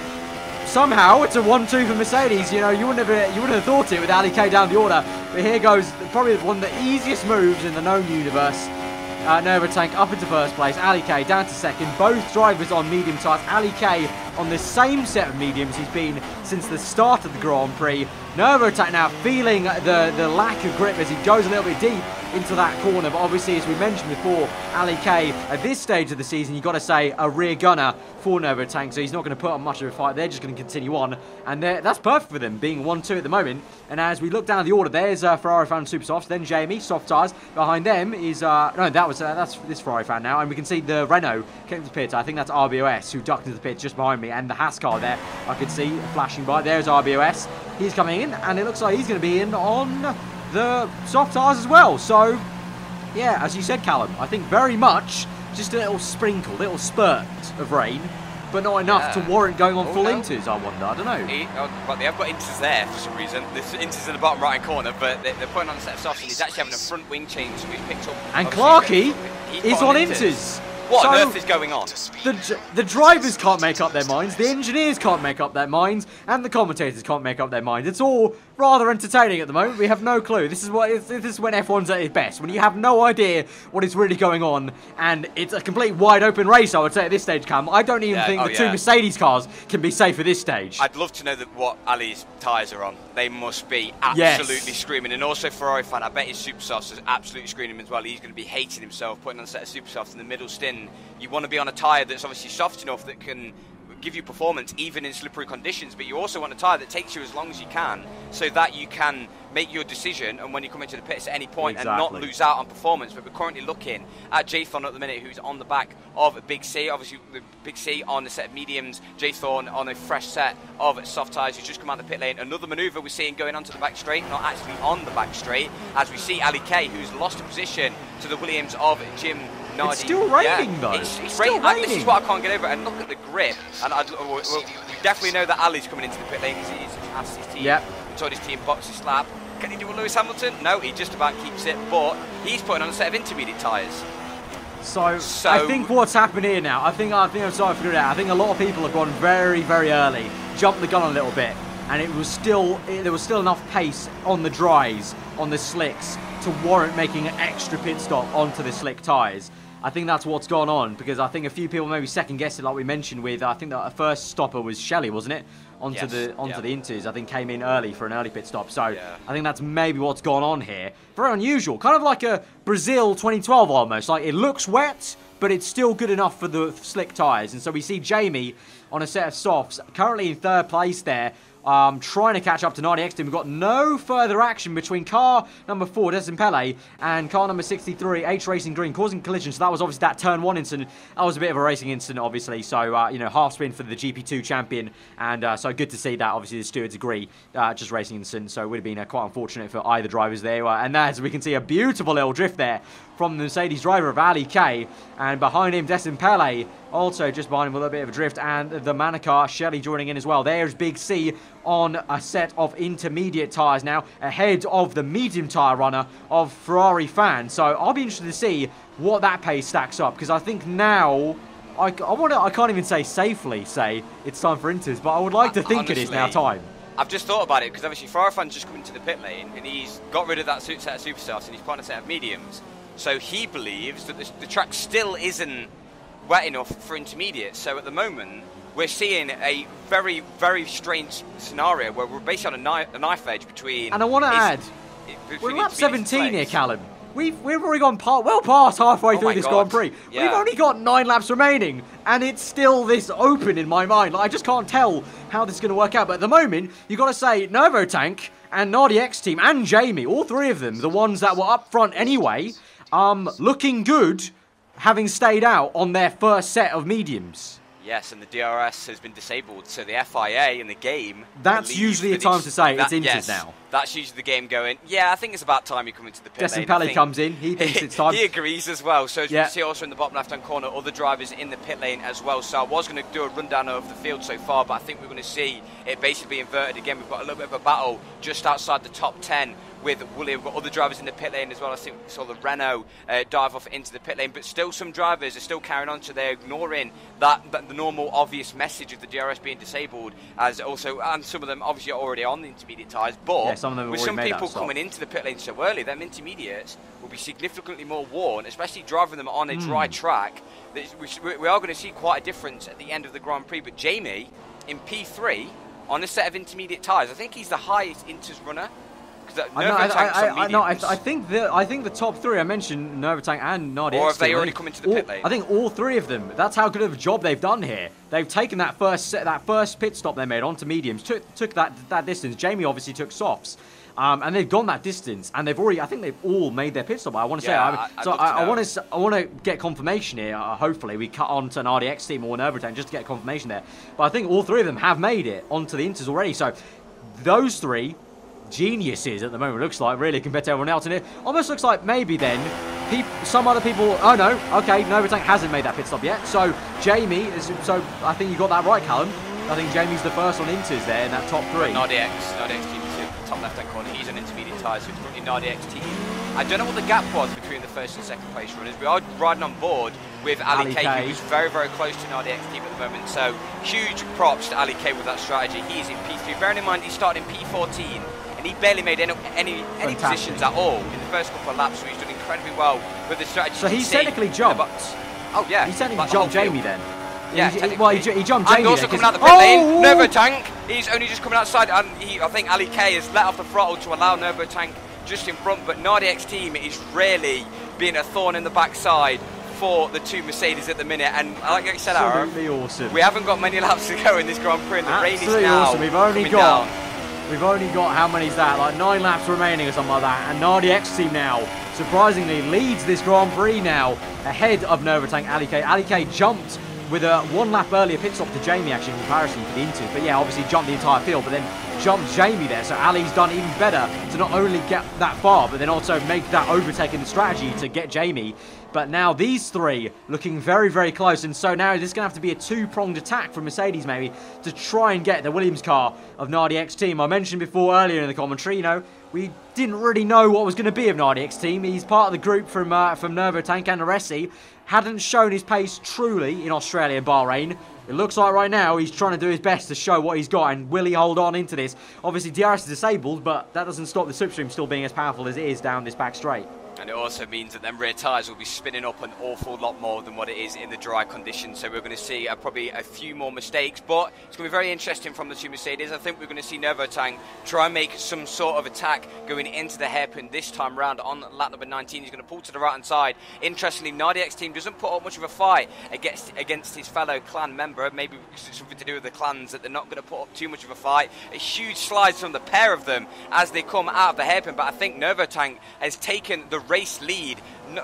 somehow it's a 1-2 for Mercedes. You know, you wouldn't have thought it with Ali K down the order. But here goes probably one of the easiest moves in the known universe. Nova Tank up into first place. Ali K down to second. Both drivers on medium tyres. Ali K on the same set of mediums he's been since the start of the Grand Prix. Nova Attack now feeling the lack of grip as he goes a little bit deep into that corner. But obviously, as we mentioned before, Ali K at this stage of the season, you've got to say a rear gunner for Nova Tank, so he's not going to put up much of a fight. They're just going to continue on, and that's perfect for them, being 1-2 at the moment. And as we look down the order, there's FisiFan Super Softs, then Jamie, soft tyres. Behind them is that's this FisiFan now, and we can see the Renault came to the pit. I think that's RBOS who ducked into the pit just behind me, and the Haas car there I could see flashing by. There's RBOS. He's coming in, and it looks like he's going to be in on the soft tyres as well. So yeah, as you said, Callum, I think very much just a little sprinkle, little spurt of rain, but not enough to warrant going on full Inters, I wonder. I don't know. But they have got Inters there for some reason. There's Inters in the bottom right corner, but they're putting on a set of softs, and he's actually having a front wing change, so he's picked up. And Clarkey is on Inters. What on earth is going on? The drivers can't make up their minds, the engineers can't make up their minds, and the commentators can't make up their minds. It's all rather entertaining at the moment. We have no clue. This is when F1's at its best, when you have no idea what is really going on, and it's a complete wide open race, I would say, at this stage, Cam. I don't even think the two Mercedes cars can be safe at this stage. I'd love to know what Ali's tyres are on. They must be absolutely screaming. And also Ferrari fan, I bet his super softs is absolutely screaming as well. He's going to be hating himself putting on a set of super softs in the middle stint. You want to be on a tyre that's obviously soft enough that can give you performance even in slippery conditions, but you also want a tyre that takes you as long as you can so that you can make your decision and when you come into the pits at any point and not lose out on performance. But we're currently looking at Jaythorn at the minute, who's on the back of Big C. Obviously, the Big C on the set of mediums, Jaythorn on a fresh set of soft tyres who's just come out of the pit lane. Another manoeuvre we're seeing going onto the back straight, not actually on the back straight, as we see Ali K, who's lost a position to the Williams of Jim Nardi. It's still raining though. It's still raining. This is what I can't get over. And look at the grip. And we definitely know that Ali's coming into the pit lane because he's asked his team. We told his team box his slab. Can he do a Lewis Hamilton? No, he just about keeps it. But he's putting on a set of intermediate tyres. So I think what's happened here now, I think I'm starting to figure it out. I think a lot of people have gone very, very early, jumped the gun a little bit, and there was still enough pace on the dries, on the slicks, to warrant making an extra pit stop onto the slick tyres. I think that's what's gone on, because I think a few people maybe second guessed it, like we mentioned with, I think that first stopper was Shelley, wasn't it? Onto the Inters, I think came in early for an early pit stop. So I think that's maybe what's gone on here. Very unusual, kind of like a Brazil 2012 almost. Like it looks wet, but it's still good enough for the slick tyres. And so we see Jamie on a set of softs, currently in third place there. Trying to catch up to 90X team. We've got no further action between car number 4, Destin Pele, and car number 63, H Racing Green, causing collisions. So that was obviously that turn 1 incident. That was a bit of a racing incident, obviously. So, you know, half spin for the GP2 champion. And so good to see that. Obviously, the stewards agree. Just racing incident. So it would have been quite unfortunate for either drivers there. And as we can see, a beautiful little drift there from the Mercedes driver of Ali K. And behind him, Destin Pele, also just behind him with a bit of a drift. And the Manukar, Shelley joining in as well. There's Big C on a set of intermediate tyres now, ahead of the medium tyre runner of Ferrari Fan. So I'll be interested to see what that pace stacks up, because I think now, I can't even safely say it's time for Inters, but I would like to think honestly, it is now time. I've just thought about it, because obviously Ferrari Fan's just come into the pit lane, and he's got rid of that set of super softs, and he's put on a set of mediums. So he believes that the track still isn't wet enough for intermediate. So at the moment, we're seeing a very, very strange scenario where we're basically on a knife edge between... And I want to add, we're lap 17 here, Callum. We've already gone well past halfway through this Grand Prix. Yeah. We've only got 9 laps remaining, and it's still this open in my mind. Like, I just can't tell how this is going to work out. But at the moment, you've got to say Novotank and Nardi X Team and Jamie, all 3 of them, the ones that were up front anyway, looking good, having stayed out on their first set of mediums. Yes, and the DRS has been disabled, so the FIA in the game... That's usually a time to say it's Inters now. That's usually the game going, yeah, I think it's about time you come into the pit lane. Destin Pele comes in, he thinks it's time. He agrees as well, so as you can see also in the bottom left-hand corner, other drivers in the pit lane as well. So I was going to do a rundown of the field so far, but I think we're going to see it basically be inverted again. We've got a little bit of a battle just outside the top 10 with Willie. We've got other drivers in the pit lane as well. I think we saw the Renault dive off into the pit lane, but still some drivers are still carrying on, so they're ignoring the normal obvious message of the DRS being disabled, as also, and some of them obviously are already on the intermediate tyres, but some of them with some people coming into the pit lane so early, them intermediates will be significantly more worn, especially driving them on a dry track. We are going to see quite a difference at the end of the Grand Prix, but Jamie in P3 on a set of intermediate tyres, I think he's the highest Inters runner. I think the top 3 I mentioned, Novotank and Nardi. Or have they already come into the pit lane? I think all 3 of them. That's how good of a job they've done here. They've taken that first pit stop they made onto mediums, took that distance. Jamie obviously took softs. And they've gone that distance, and they've already. I think they've all made their pit stop. I want to say. I want to get confirmation here. Hopefully, we cut on to an RDX team or an Novotank just to get confirmation there. But I think all 3 of them have made it onto the Inters already. So those 3 geniuses at the moment, looks like, really, compared to everyone else in it. Almost looks like maybe then some other people. Oh no, okay, Novotank hasn't made that pit stop yet. So Jamie is. So I think you got that right, Callum. I think Jamie's the first on Inters there in that top 3. Nardi X team. Top left-hand corner, he's on intermediate tyres, so it's currently Nardi X team I don't know what the gap was between the first and second place runners. We are riding on board with Ali K, who's very, very close to an RDX team at the moment. So huge props to Ali K with that strategy. He's in P3. Bearing in mind, he started in P14. He barely made any positions at all in the first couple of laps, so he's done incredibly well with the strategy. So he's technically jumped. Oh yeah, he's technically jumped Jamie then. Yeah, he jumped Jamie. And also coming out the pit lane, Nervo Tank. He's only just coming outside, and I think Ali K has let off the throttle to allow Nervo Tank just in front. But NARDX team is really being a thorn in the backside for the two Mercedes at the minute, and like I said, absolutely awesome. We haven't got many laps to go in this Grand Prix, and the rain is now awesome. We've only got, how many is that? Like 9 laps remaining or something like that. And NARDX team now, surprisingly, leads this Grand Prix now ahead of Novotank Ali K. Ali K jumped with a 1 lap earlier pit stop to Jamie, actually, in comparison to the Intu. But yeah, obviously jumped the entire field, but then jumped Jamie there. So Ali's done even better to not only get that far, but then also make that overtaking strategy to get Jamie. But now these three looking very, very close. And so now this is going to have to be a 2-pronged attack from Mercedes, maybe, to try and get the Williams car of NARDX team. I mentioned before earlier in the commentary, you know, we didn't really know what was going to be of NARDX team. He's part of the group from Novotank and Aresi. Hadn't shown his pace truly in Australia and Bahrain. It looks like right now he's trying to do his best to show what he's got, and will he hold on into this? Obviously DRS is disabled, but that doesn't stop the slipstream still being as powerful as it is down this back straight. And it also means that them rear tyres will be spinning up an awful lot more than what it is in the dry conditions. So we're going to see probably a few more mistakes. But it's going to be very interesting from the two Mercedes. I think we're going to see Novotank try and make some sort of attack going into the hairpin this time round on lap number 19. He's going to pull to the right-hand side. Interestingly, NARDX team doesn't put up much of a fight against his fellow clan member. Maybe because it's something to do with the clans that they're not going to put up too much of a fight. A huge slide from the pair of them as they come out of the hairpin. But I think Novotank has taken the race lead.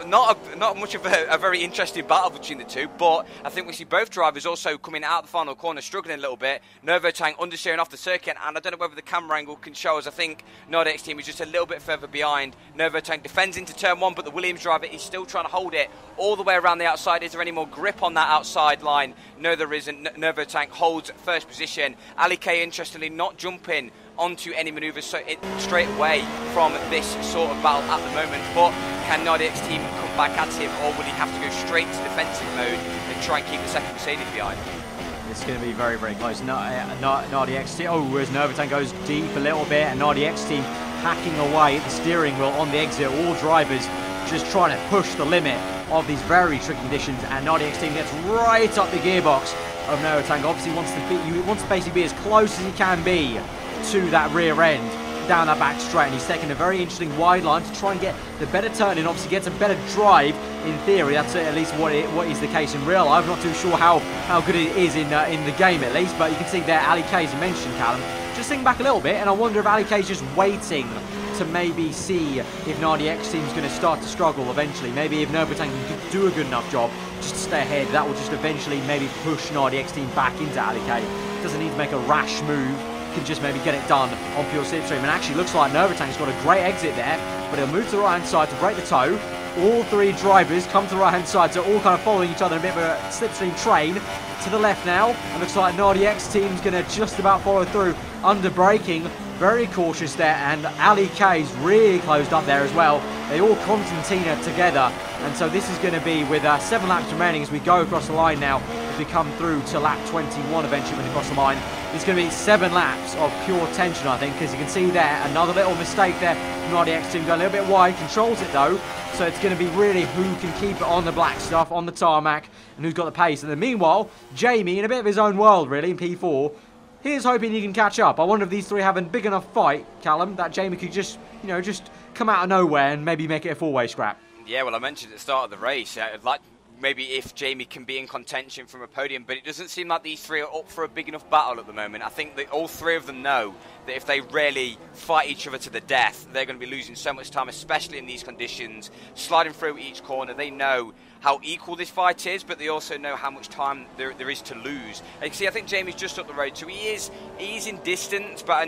Not much of a very interesting battle between the two, but I think we see both drivers also coming out the final corner struggling a little bit. Novotank understeering off the circuit, and I don't know whether the camera angle can show us. I think NARDX team is just a little bit further behind. Novotank defends into turn 1, but the Williams driver is still trying to hold it all the way around the outside. Is there any more grip on that outside line? No, there isn't. Novotank holds first position. Ali K, interestingly, not jumping onto any manoeuvres straight away from this sort of battle at the moment. But can NARDX team come back at him, or will he have to go straight to defensive mode and try and keep the second Mercedes behind? It's going to be very, very close. NARDX team, as Novotank goes deep a little bit, and NARDX team hacking away at the steering wheel on the exit. All drivers just trying to push the limit of these very tricky conditions, and NARDX team gets right up the gearbox of Novotank. Obviously wants to basically be as close as he can be to that rear end down that back straight, and he's taking a very interesting wide line to try and get the better turn in. Obviously gets a better drive in theory. That's at least what is the case in real life. I'm not too sure how good it is in the game at least, but you can see there Ali K, as you mentioned, Callum, just sitting back a little bit, and I wonder if Ali K is just waiting to maybe see if NARDX team's going to start to struggle eventually. Maybe if Novotank can do a good enough job just to stay ahead, that will just eventually maybe push NARDX team back into Ali K. Doesn't need to make a rash move, can just maybe get it done on pure slipstream. And actually looks like Novotank's got a great exit there, but he'll move to the right hand side to break the toe. All three drivers come to the right hand side, so all kind of following each other in a bit of a slipstream train. To the left now, and looks like NARDX team's going to just about follow through under braking. Very cautious there, and Ali K's really closed up there as well. They all concertina together, and so this is going to be with 7 laps remaining as we go across the line now. As we come through to lap 21 eventually when we cross the line, it's going to be 7 laps of pure tension, I think, because you can see there another little mistake there. NARDX team going a little bit wide, controls it though, so it's going to be really who can keep it on the black stuff, on the tarmac, and who's got the pace. And then meanwhile, Jamie, in a bit of his own world really, in P4, here's hoping he can catch up. I wonder if these three have a big enough fight, Callum, that Jamie could just, you know, just come out of nowhere and maybe make it a 4-way scrap. Yeah, well, I mentioned at the start of the race, I'd like maybe if Jamie can be in contention from a podium, but it doesn't seem like these three are up for a big enough battle at the moment. I think that all three of them know that if they really fight each other to the death, they're going to be losing so much time, especially in these conditions, sliding through each corner. They know how equal this fight is, but they also know how much time there is to lose. And you can see, I think Jamie's just up the road, so he's in distance, but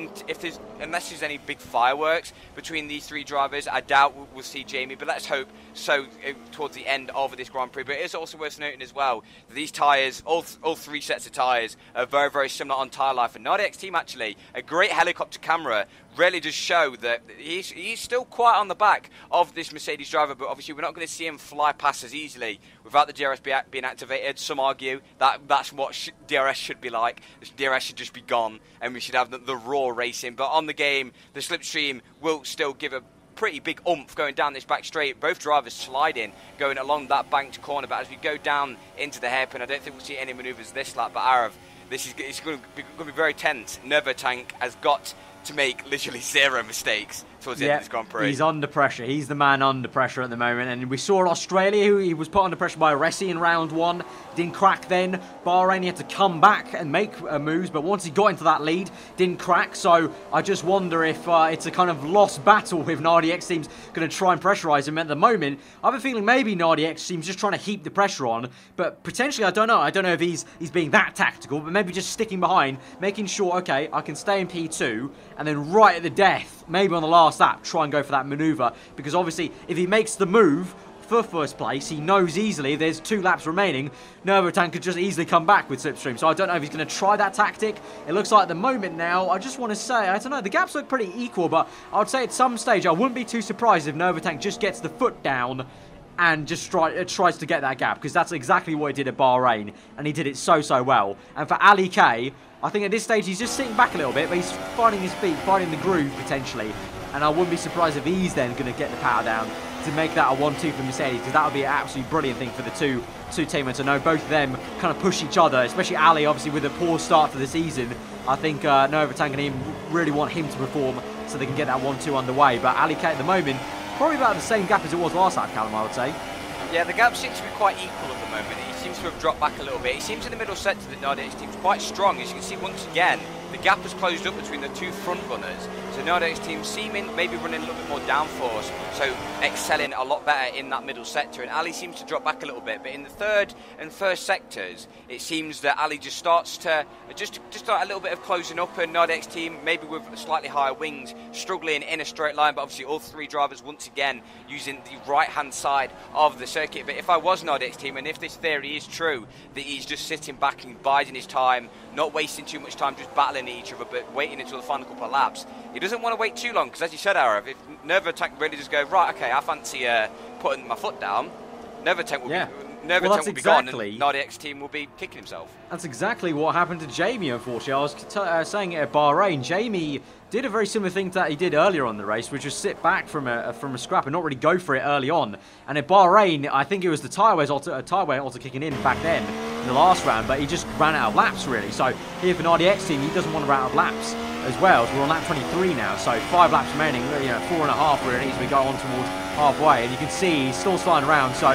unless there's any big fireworks between these three drivers, I doubt we'll see Jamie, but let's hope so towards the end of this Grand Prix. But it is also worth noting as well that these tyres, all three sets of tyres, are very, very similar on tyre life. And RBOS team, actually, a great helicopter camera really does show that he's still quite on the back of this Mercedes driver, but obviously we're not going to see him fly past as easily without the DRS being activated. Some argue that that's what DRS should be like. The DRS should just be gone and we should have the raw racing. But on the game, the slipstream will still give a pretty big oomph going down this back straight. Both drivers sliding, going along that banked corner, but as we go down into the hairpin, I don't think we'll see any manoeuvres this lap, but aarava, it's going to be very tense. Nervatank has got to make literally zero mistakes towards the end of this Grand Prix. He's under pressure. He's the man under pressure at the moment. And we saw Australia, who he was put under pressure by Resi in round 1. Didn't crack then. Bahrain, he had to come back and make moves. But once he got into that lead, didn't crack. So I just wonder if it's a kind of lost battle with RBOS team's going to try and pressurise him at the moment. I have a feeling maybe RBOS team's just trying to heap the pressure on. But potentially, I don't know. I don't know if he's being that tactical. But maybe just sticking behind, making sure, okay, I can stay in P2. And then right at the death, maybe on the last lap, try and go for that manoeuvre. Because obviously, if he makes the move for first place, he knows easily there's 2 laps remaining. Nervatank could just easily come back with slipstream. So I don't know if he's going to try that tactic. It looks like at the moment now, I just want to say, I don't know, the gaps look pretty equal. But I would say at some stage, I wouldn't be too surprised if Nervatank just gets the foot down and just tries to get that gap. Because that's exactly what he did at Bahrain. And he did it so well. And for Ali K, I think at this stage he's just sitting back a little bit, but he's finding his feet, finding the groove potentially. And I wouldn't be surprised if he's then going to get the power down to make that a 1-2 for Mercedes, because that would be an absolutely brilliant thing for the two teammates. I know both of them kind of push each other, especially Ali, obviously with a poor start to the season. I think Nervatank and him really want him to perform so they can get that 1-2 underway. But Ali K at the moment, probably about the same gap as it was last lap, Callum, I would say. Yeah, the gap seems to be quite equal at the moment. He seems to have dropped back a little bit. He seems in the middle sector that RBOS team's quite strong. As you can see, once again, the gap has closed up between the 2 front runners. So RBOS team seeming maybe running a little bit more downforce, so excelling a lot better in that middle sector. And Ali seems to drop back a little bit, but in the third and first sectors, it seems that Ali just starts to just start a little bit of closing up, and RBOS team maybe with slightly higher wings, struggling in a straight line. But obviously, all 3 drivers once again using the right-hand side of the circuit. But if I was RBOS team, and if this theory is true, that he's just sitting back and biding his time, not wasting too much time just battling each other, but waiting until the final couple of laps. He doesn't want to wait too long, because as you said, aarava, if Nervatank really just go, right, okay, I fancy putting my foot down, Nervatank will be gone, and RBOS team will be kicking himself. That's exactly what happened to Jamie, unfortunately. I was saying it at Bahrain. Jamie did a very similar thing that he did earlier on the race, which was sit back from a scrap and not really go for it early on. And at Bahrain, I think it was the tyre wear also kicking in back then in the last round, but he just ran out of laps, really. So here for an RBOS team, he doesn't want to run out of laps as well. So we're on lap 23 now, so 5 laps remaining, 4.5 really, as we go on towards halfway. And you can see he's still sliding around, so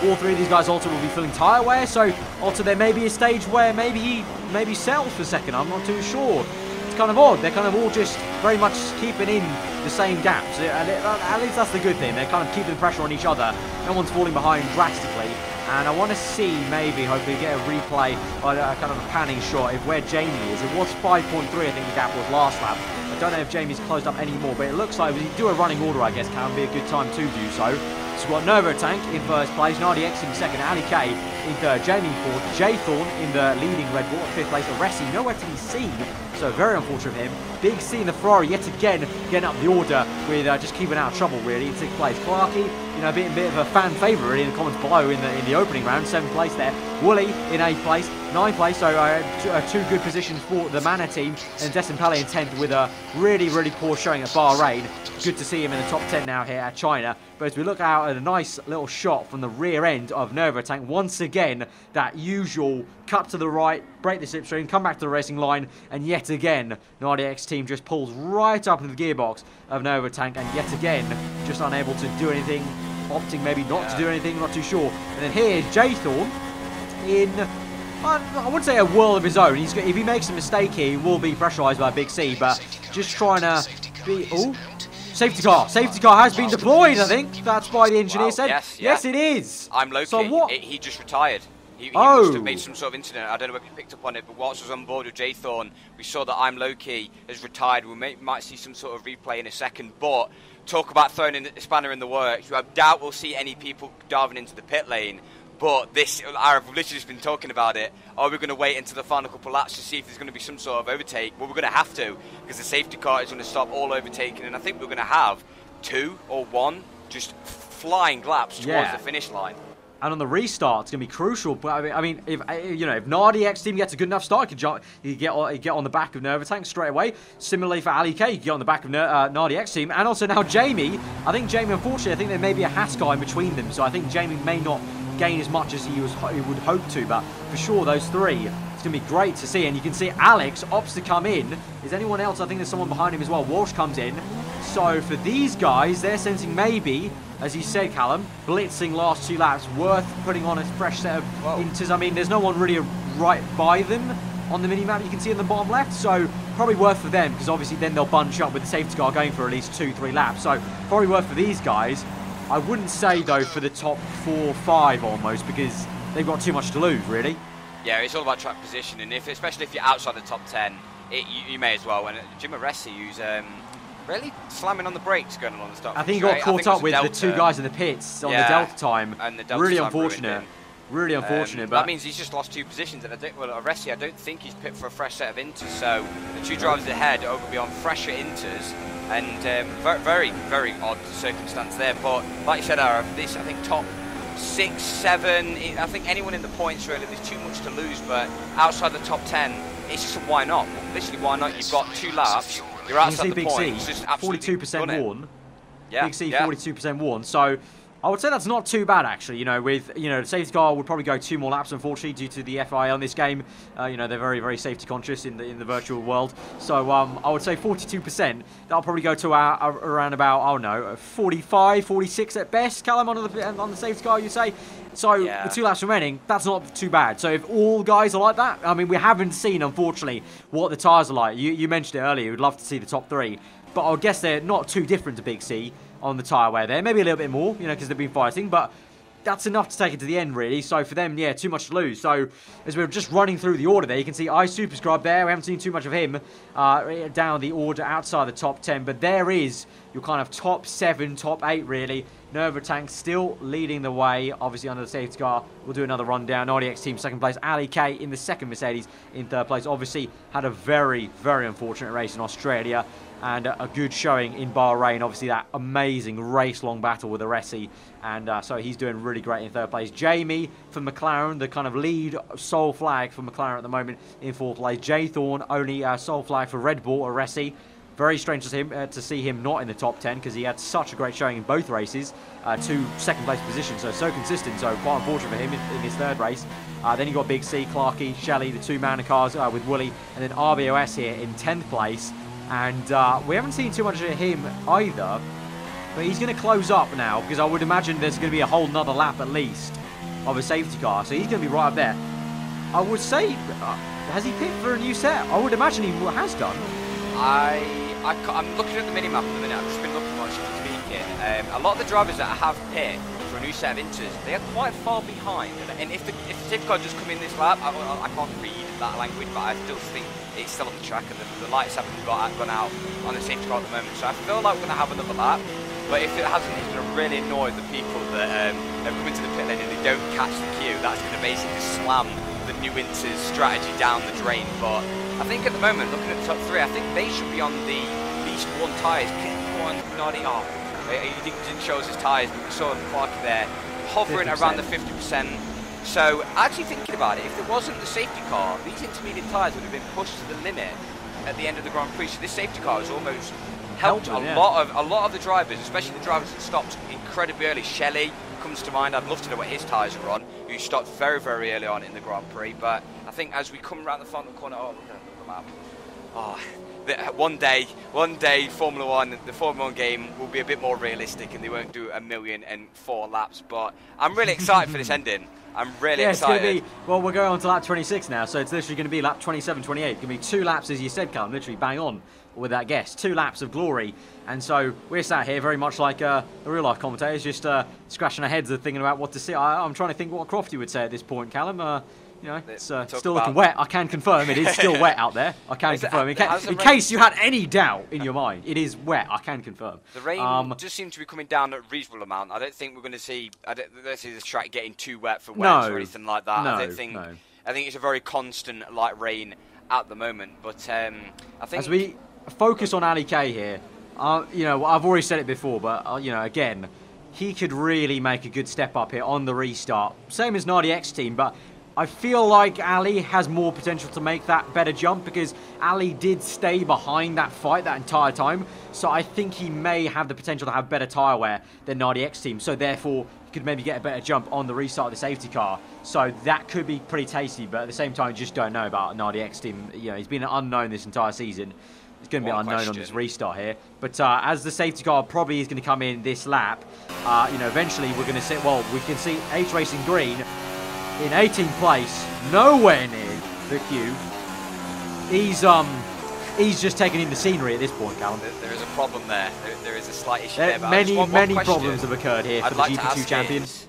all 3 of these guys also will be filling tyre wear, so also there may be a stage where maybe he settles for second. I'm not too sure. It's kind of odd. They're kind of all just very much keeping in the same gaps. At least that's the good thing. They're kind of keeping the pressure on each other. No one's falling behind drastically. And I want to see, maybe, hopefully, get a replay or kind of a panning shot of where Jamie is. It was 5.3, I think the gap was last lap. I don't know if Jamie's closed up anymore, but it looks like if you do a running order, I guess, can be a good time to do so. So we've got Nervatank in first place, RBOS in second, Ali K in third, Jamie in fourth, Jay Thorne in the leading Red Bull at 5th place, Resi nowhere to be seen, so very unfortunate of him. Big C in the Ferrari yet again getting up the order with just keeping out of trouble really in 6th place. Clarky, being a bit of a fan favourite really in the comments below in the opening round, 7th place there. Wooly in 8th place, 9th place, so 2 good positions for the Mana team, and Destin Pele in 10th with a really poor showing at Bahrain. Good to see him in the top 10 now here at China. But as we look out at a nice little shot from the rear end of Nervatank, once again, that usual cut to the right, break the slipstream, come back to the racing line, and yet again, the RBOS team just pulls right up into the gearbox of Nervatank, and yet again, just unable to do anything, opting maybe not to do anything, not too sure. And then here, Jay Thorne in, I wouldn't say a world of his own. If he makes a mistake here, he will be pressurised by Big C, but just trying to be... Safety car has been deployed, I think. That's by the engineer said. Yes, it is. I'm Loki. So what? He just retired. He must have made some sort of incident. I don't know if you picked up on it, but whilst I was on board with J-Thorn, we saw that I'm Loki has retired. We might see some sort of replay in a second, but talk about throwing in the spanner in the works. I doubt we'll see any people diving into the pit lane. But this, I've literally just been talking about it. Are we going to wait until the final couple laps to see if there's going to be some sort of overtake? Well, we're going to have to, because the safety car is going to stop all overtaking, and I think we're going to have 2 or 1 just flying laps towards the finish line. And on the restart, it's going to be crucial. But I mean, if Nardi X team gets a good enough start, he could get on the back of Nervatank straight away. Similarly for Ali K, he could get on the back of Nardi X team, and also now Jamie. I think Jamie, unfortunately, I think there may be a Haskell in between them, so I think Jamie may not gain as much as he would hope to. But for sure, those 3, it's going to be great to see. And you can see Alex opts to come in. Is anyone else? I think there's someone behind him as well. Walsh comes in. So for these guys, they're sensing maybe, as you said, Callum, blitzing last 2 laps, worth putting on a fresh set of inters. I mean, there's no one really right by them on the mini-map you can see in the bottom left, so probably worth for them, because obviously then they'll bunch up with the safety car going for at least 2-3 laps, so probably worth for these guys. I wouldn't say, though, for the top 4-5 almost, because they've got too much to lose, really. Yeah, it's all about track position, and especially if you're outside the top 10, you may as well. And Jim Aresi, who's really slamming on the brakes going along the start. I think he got caught up with the 2 guys in the pits on the Delta time. And the Delta really time unfortunate. Really unfortunate. But that means he's just lost 2 positions. And Aresi, I don't think he's picked for a fresh set of inters. So the 2 drivers ahead are going to be on fresher inters. And very, very odd circumstance there. But like you said, this, I think, top 6, 7, I think anyone in the points, really, there's too much to lose. But outside the top 10, it's just a why not? Literally, why not? You've got 2 laps. You're outside the points. Big C, 42% worn. Yeah, Big C, 42% worn. So I would say that's not too bad, actually. With the safety car would probably go 2 more laps, unfortunately, due to the FIA on this game. They're very, very safety conscious in the virtual world. So I would say 42%. That'll probably go to around about, I don't know, 45, 46 at best. Callum on the safety car, you say. So with 2 laps remaining, that's not too bad. So if all guys are like that, I mean, we haven't seen, unfortunately, what the tyres are like. You mentioned it earlier. We'd love to see the top 3, but I guess they're not too different to Big C on the tyre wear there. Maybe a little bit more, because they've been fighting, but that's enough to take it to the end, really. So for them, too much to lose. So as we're just running through the order there, you can see iSuperscribe there. We haven't seen too much of him down the order outside the top 10, but there is your kind of top 7, top 8, really. Nervatank still leading the way, obviously under the safety car. We'll do another rundown. RDX team 2nd place. Ali K in the 2nd Mercedes in 3rd place. Obviously had a very, very unfortunate race in Australia and a good showing in Bahrain. Obviously that amazing race-long battle with Aresi, and so he's doing really great in 3rd place. Jamie from McLaren, the kind of lead sole flag for McLaren at the moment in 4th place. J Thorn only sole flag for Red Bull. Aresi, very strange to see him not in the top 10, because he had such a great showing in both races. 2 2nd place positions, so consistent, so quite unfortunate for him in his 3rd race. Then you got Big C, Clarkey, Shelley, the 2 man cars with Wooly, and then RBOS here in 10th place. And we haven't seen too much of him either, but he's going to close up now, because I would imagine there's going to be a whole nother lap at least of a safety car, so he's going to be right up there. I would say, has he picked for a new set? I would imagine he has done. I'm looking at the minimap at the minute. I've just been looking while she's speaking. A lot of the drivers that have picked for a new set of inters, they are quite far behind. And if the safety car just come in this lap, I can't read that language, but I still think it's still on the track, and the lights haven't gone out on the safety car at the moment. So I feel like we're going to have another lap. But if it hasn't, it's going to really annoy the people that have come into the pit lane and they don't catch the queue. That's going to basically slam the new inters strategy down the drain. But I think at the moment, looking at the top 3, I think they should be on the least 1 tyres. One, Noddy, he didn't show us his tyres, but we saw Clark there hovering 50%. Around the 50%. So actually thinking about it, if there wasn't the safety car, these intermediate tyres would have been pushed to the limit at the end of the Grand Prix. So this safety car has almost helped a lot of the drivers, especially the drivers that stopped incredibly early. Shelley comes to mind. I'd love to know what his tyres are on, who stopped very, very early on in the Grand Prix. But I think as we come around the final corner, look at the map. One day, Formula One, the Formula One game will be a bit more realistic, and they won't do 1,004 laps. But I'm really excited for this ending. I'm really yeah, excited. It's going to be, well, we're going on to lap 26 now, so it's literally going to be lap 27, 28. It's going to be 2 laps, as you said, Callum, literally bang on with that guess. 2 laps of glory. And so we're sat here very much like the real-life commentators, just scratching our heads and thinking about what to say. I'm trying to think what Crofty would say at this point, Callum. You know, it's still looking wet. I can confirm it is still wet out there. I can confirm. In case you had any doubt in your mind, it is wet. I can confirm. The rain just seems to be coming down at a reasonable amount. I don't think we're going to see. I don't see the track getting too wet for wets or anything like that. No, I don't think. No. I think it's a very constant light rain at the moment. But I think as we focus on Ali K here, you know, I've already said it before, but you know, again, he could really make a good step up here on the restart. Same as Nardi X team, but I feel like Ali has more potential to make that better jump because Ali did stay behind that fight that entire time. So I think he may have the potential to have better tyre wear than Nardi X team. So therefore, he could maybe get a better jump on the restart of the safety car. So that could be pretty tasty. But at the same time, you just don't know about Nardi X team. You know, he's been an unknown this entire season. It's going to be unknown on this restart here. But as the safety car probably is going to come in this lap, you know, eventually we're going to see, well, we can see H Racing Green in 18th place, nowhere near the queue. He's just taking in the scenery at this point, Callum. There is a problem there. There is a slight issue there. Many problems have occurred here for the GP2 champions.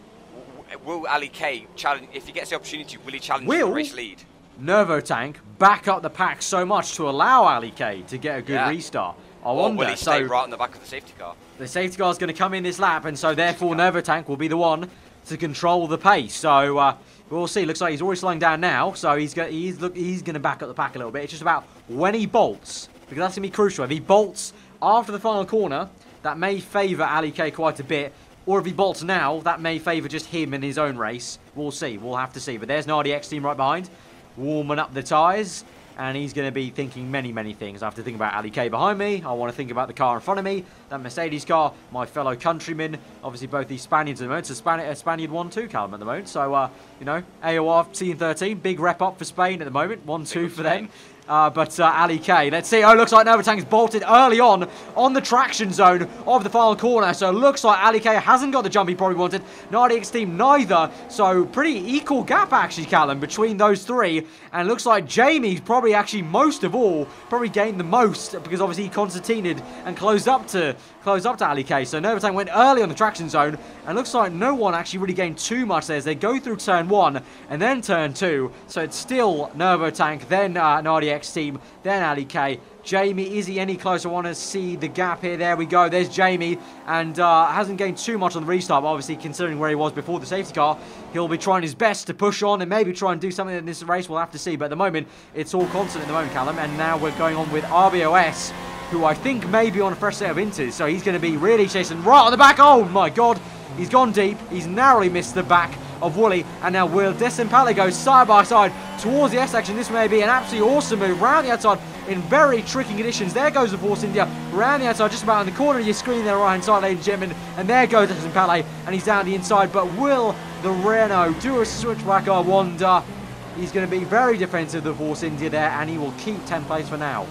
Will Ali K challenge, if he gets the opportunity, will he challenge the race lead? Nervo Tank back up the pack so much to allow Ali K to get a good restart? I wonder. Will he stay right on the back of the safety car? The safety car is going to come in this lap, and so therefore Nervo Tank will be the one to control the pace. So we'll see. Looks like he's already slowing down now, so he's going to back up the pack a little bit. It's just about when he bolts, because that's going to be crucial. If he bolts after the final corner, that may favour Ali K quite a bit. Or if he bolts now, that may favour just him in his own race. We'll see. We'll have to see. But there's Nardi X team right behind, warming up the tyres. And he's going to be thinking many things. I have to think about Ali K behind me. I want to think about the car in front of me. That Mercedes car, my fellow countrymen. Obviously, both these Spaniards at the moment. It's a Spaniard 1-2, Callum, at the moment. So, you know, AOR C13, big rep up for Spain at the moment. 1-2 for them. But Ali K, let's see. Oh, looks like Novotank's bolted early on the traction zone of the final corner. So it looks like Ali K hasn't got the jump he probably wanted. Nardi X team neither. So pretty equal gap actually, Callum, between those three. And it looks like Jamie's probably actually most of all probably gained the most because obviously he concertinaed and closed up to Ali K. So Novotank went early on the traction zone and looks like no one actually really gained too much there as they go through turn 1 and then turn 2. So it's still Novotank, then Nardi X team, then Ali K. Jamie, is he any closer? I want to see the gap here. There we go. There's Jamie. And hasn't gained too much on the restart. But obviously, considering where he was before the safety car, he'll be trying his best to push on and maybe try and do something in this race. We'll have to see. But at the moment, it's all constant at the moment, Callum. And now we're going on with RBOS, who I think may be on a fresh set of inters. So he's going to be really chasing right on the back. Oh, my God. He's gone deep. He's narrowly missed the back of Wooly, and now Will Desimpale goes side by side towards the S section. This may be an absolutely awesome move round the outside in very tricky conditions. There goes the Force India round the outside, just about in the corner of your screen there, right hand side, ladies and gentlemen. And there goes Desimpale, and he's down the inside. But will the Renault do a switchback? I wonder. He's going to be very defensive, the Force India there, and he will keep 10th place for now.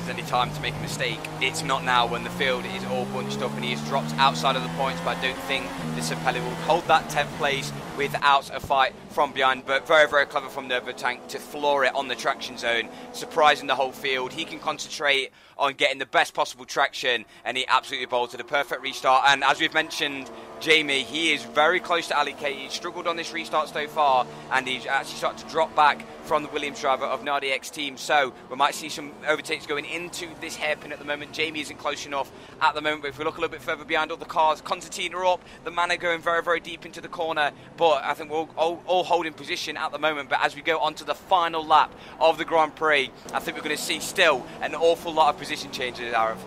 Any time to make a mistake, it's not now when the field is all bunched up and he has dropped outside of the points, but I don't think Desimpale will hold that 10th place without a fight from behind. But very clever from Novotank to floor it on the traction zone, surprising the whole field. He can concentrate on getting the best possible traction, and he absolutely bolted a perfect restart. And as we've mentioned, Jamie, he is very close to Ali K. He's struggled on this restart so far, and he's actually started to drop back from the Williams driver of Nardi X team. So we might see some overtakes going into this hairpin at the moment. Jamie isn't close enough at the moment, but if we look a little bit further behind all the cars, Concertina up, the Manor going very deep into the corner. But I think we're all holding position at the moment. But as we go on to the final lap of the Grand Prix, I think we're going to see still an awful lot of position changes, Arav.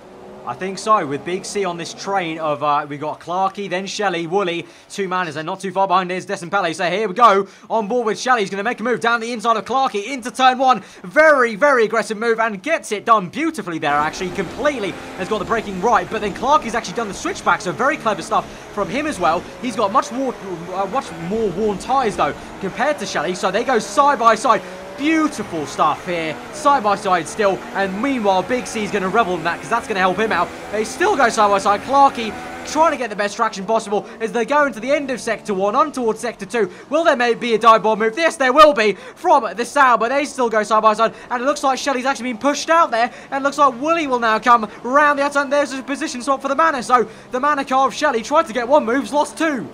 I think so, with Big C on this train of, we've got Clarkey, then Shelley, Wooly, two manners, and not too far behind is Desimpale. So here we go, on board with Shelley. He's going to make a move down the inside of Clarkey into turn 1. Very aggressive move, and gets it done beautifully there, actually. Completely has got the braking right, but then Clarkey's actually done the switchback, so very clever stuff from him as well. He's got much more worn tyres, though, compared to Shelley, so they go side by side. Beautiful stuff here, side by side still, and meanwhile Big C is going to revel in that because that's going to help him out. They still go side by side. Clarkey trying to get the best traction possible as they go into the end of Sector 1, on towards Sector 2. Will there maybe be a dive bomb move? Yes, there will be from the Sao, but they still go side by side, and it looks like Shelly's actually been pushed out there, and it looks like Wooly will now come round the outside, and there's a position swap for the Mana. So the Mana car of Shelly tried to get one move, lost two.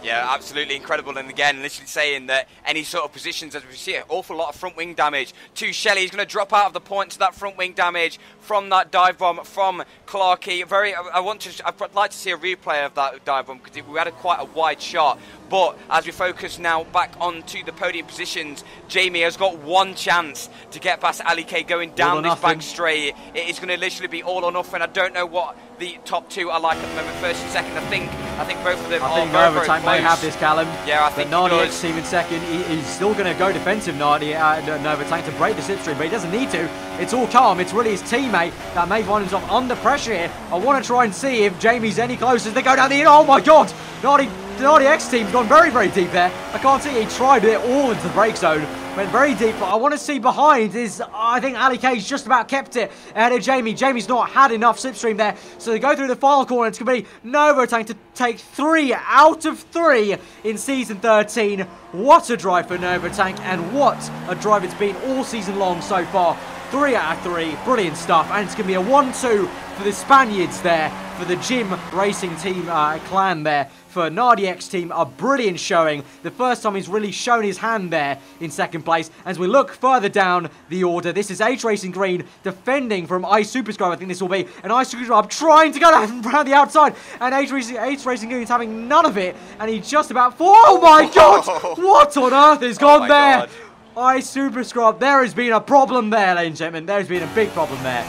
Yeah, absolutely incredible. And again, literally saying that any sort of positions, as we see, an awful lot of front wing damage to Shelly. He's going to drop out of the points to that front wing damage from that dive bomb from Clarkey. I'd like to see a replay of that dive bomb because we had quite a wide shot. But as we focus now back onto the podium positions, Jamie has got one chance to get past Ali K going down this back straight. It is going to literally be all or nothing. I don't know what the top two are like at the moment, first and second. I think both of them are very, very close. May have this, Callum. Yeah, I think but Nardi team in second. He's still going to go defensive, Nardi, Novatank, to break the slipstream, but he doesn't need to. It's all calm. It's really his teammate that may find himself under pressure here. I want to try and see if Jamie's any closer as they go down the end. Oh my God! Nardi X team's gone very, very deep there. I can't see. He tried it all into the break zone. Went very deep, but I want to see behind is, I think Ali K's just about kept it ahead of Jamie. Jamie's not had enough slipstream there, so they go through the final corner. It's going to be Novatank to take 3 out of 3 in Season 13. What a drive for Novatank, and what a drive it's been all season long so far. 3 out of 3, brilliant stuff, and it's going to be a 1-2 for the Spaniards there, for the Jim Racing Team clan there. For Nardi X team, a brilliant showing. The first time he's really shown his hand there in second place. As we look further down the order, this is H Racing Green defending from Ice Superscribe. I think this will be an Ice Superscribe trying to go around the outside, and H Racing Green is having none of it, and he's just about oh my God! What on earth has gone there? Ice Superscribe, there has been a problem there, ladies and gentlemen. There's been a big problem there.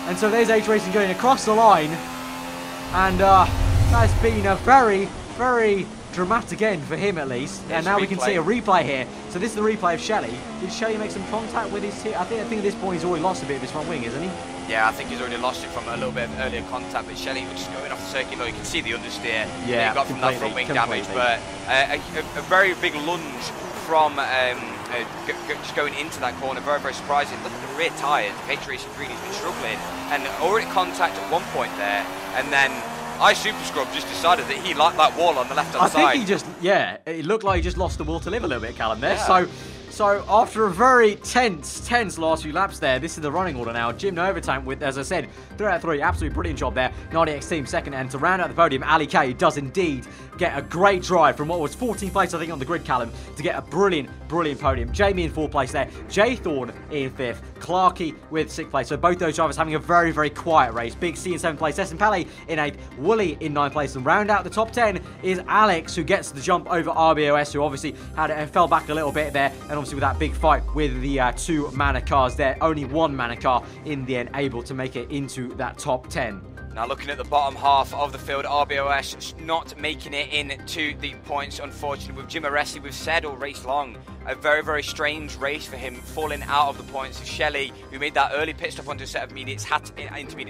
And so there's H Racing going across the line, and that's been a very, very dramatic end for him, at least. And now we can see a replay here. So this is the replay of Shelly. Did Shelly make some contact with his team? I think at this point he's already lost a bit of his front wing, isn't he? Yeah, I think he's already lost it from a little bit of earlier contact, but Shelly was just going off the circuit. You can see the understeer that he got from that front wing damage, but a very big lunge from just going into that corner. Very, very surprising. Look at the rear tyres. H Racing Green has been struggling, and already contact at one point there, and then Super Scrub just decided that he liked that wall on the left-hand side. I think he just, it looked like he just lost the will to live a little bit, Callum, there. Yeah. So after a very tense last few laps there, this is the running order now. Jim Novatank with, as I said, 3 out of 3, absolutely brilliant job there. Nardi X team second, and to round out the podium, Ali K does indeed get a great drive from what was 14th place, I think, on the grid, Callum, to get a brilliant podium. Jamie in 4th place there, Jay Thorne in 5th, Clarkey with 6th place. So both those drivers having a very, very quiet race. Big C in 7th place, Essen Pele in 8th, Wooly in 9th place, and round out the top 10 is Alex, who gets the jump over RBOS, who obviously fell back a little bit there, and obviously with that big fight with the 2 Mana cars there, only 1 Mana car in the end able to make it into that top 10. Now looking at the bottom half of the field, RBOS not making it into the points, unfortunately. With Jim Aresi, we've said all race long, a very, very strange race for him, falling out of the points. Of Shelly, who made that early pit stop onto a set of intermediates,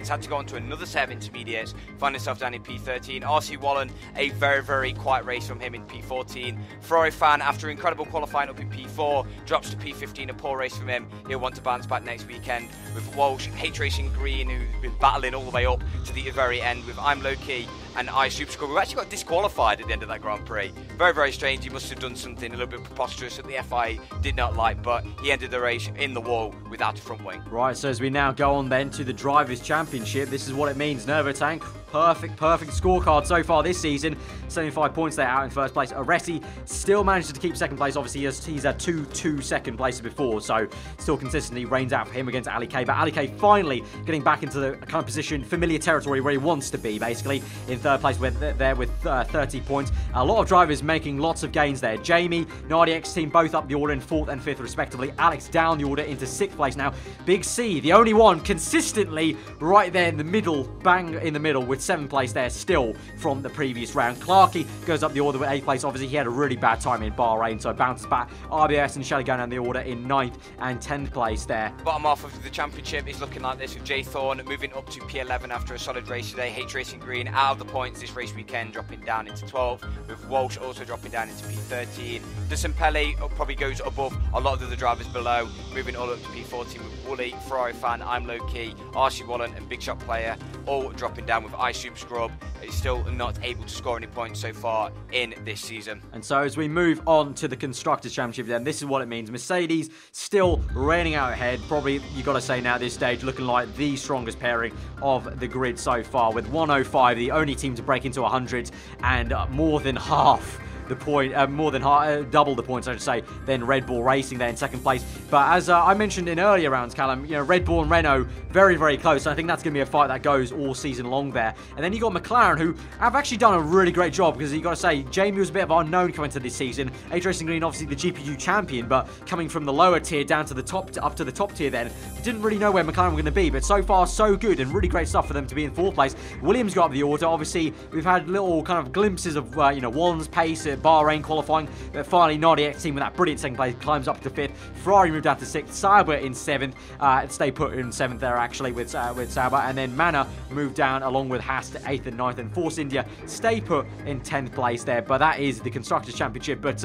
had to go onto another set of intermediates, find himself down in P13. RC Wallen, a very, very quiet race from him in P14. FisiFan, after incredible qualifying up in P4, drops to P15, a poor race from him. He'll want to bounce back next weekend. With Walsh, H Racing Green, who's been battling all the way up to the very end with I'm Low-Key and I Superscore. We actually got disqualified at the end of that Grand Prix. Very, very strange. He must have done something a little bit preposterous that the FIA did not like, but he ended the race in the wall without a front wing. Right, so as we now go on then to the Drivers' Championship, this is what it means. Novatank, perfect scorecard so far this season. 75 points there out in first place. Aresi still manages to keep second place. Obviously, he's had two second places before, so still consistently reigns out for him against Ali K. But Ali K finally getting back into the kind of position, familiar territory where he wants to be, basically. In third place with 30 points. A lot of drivers making lots of gains there. Jamie, Nardi X team both up the order in 4th and 5th respectively. Alex down the order into 6th place now. Big C, the only one consistently right there in the middle, bang in the middle with 7th place there still from the previous round. Clarkey goes up the order with 8th place. Obviously, he had a really bad time in Bahrain, so bounces back. RBOS and Shelly going down the order in 9th and 10th place there. Bottom half of the championship is looking like this with Jay Thorne moving up to P11 after a solid race today. H Racing Green out of the points this race weekend, dropping down into 12th, with Walsh also dropping down into P13. Desempele probably goes above a lot of the other drivers below, moving all up to P14 with Wooly, FisiFan, I'm Low-Key, RC Wallen and Big Shot Player all dropping down with I Super Scrub. is still not able to score any points so far in this season. And so as we move on to the Constructors Championship, then this is what it means. Mercedes still reigning out ahead. Probably, you got to say now at this stage, looking like the strongest pairing of the grid so far, with 105, the only team to break into 100, and more than half the point, double the points, I should say, than Red Bull Racing there in second place. But as I mentioned in earlier rounds, Callum, you know, Red Bull and Renault very, very close. I think that's going to be a fight that goes all season long there. And then you got McLaren, who have actually done a really great job, because you got to say, Jamie was a bit of unknown coming to this season. Age Racing Green, obviously the GPU champion, but coming from the lower tier down to the top, up to the top tier, then didn't really know where McLaren were going to be. But so far, so good, and really great stuff for them to be in fourth place. Williams got up the order. Obviously, we've had little kind of glimpses of you know, Wallen's pace at Bahrain qualifying, but finally Nardi team with that brilliant second place climbs up to 5th. Ferrari moved down to 6th. Sauber in 7th. Stay put in 7th there actually with Sauber, and then Manor moved down along with Haas to 8th and 9th, and Force India stay put in 10th place there. But that is the Constructors Championship. But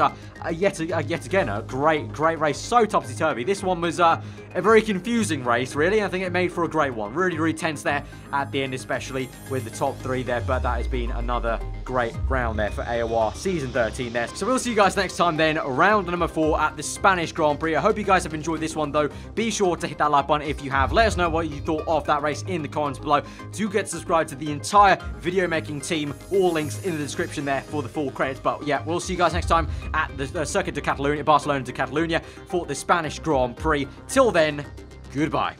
yet again a great race, so topsy-turvy. This one was a very confusing race, really. I think it made for a great one. Really tense there at the end, especially with the top 3 there. But that has been another great round there for AOR Season 13 there. So we'll see you guys next time then, round number 4 at the Spanish Grand Prix. I hope you guys have enjoyed this one though. Be sure to hit that like button if you have. Let us know what you thought of that race in the comments below. Do get subscribed to the entire video making team. All links in the description there for the full credits. But yeah, we'll see you guys next time at the Circuit de Catalunya, Barcelona to Catalunya, for the Spanish Grand Prix. Till then, goodbye.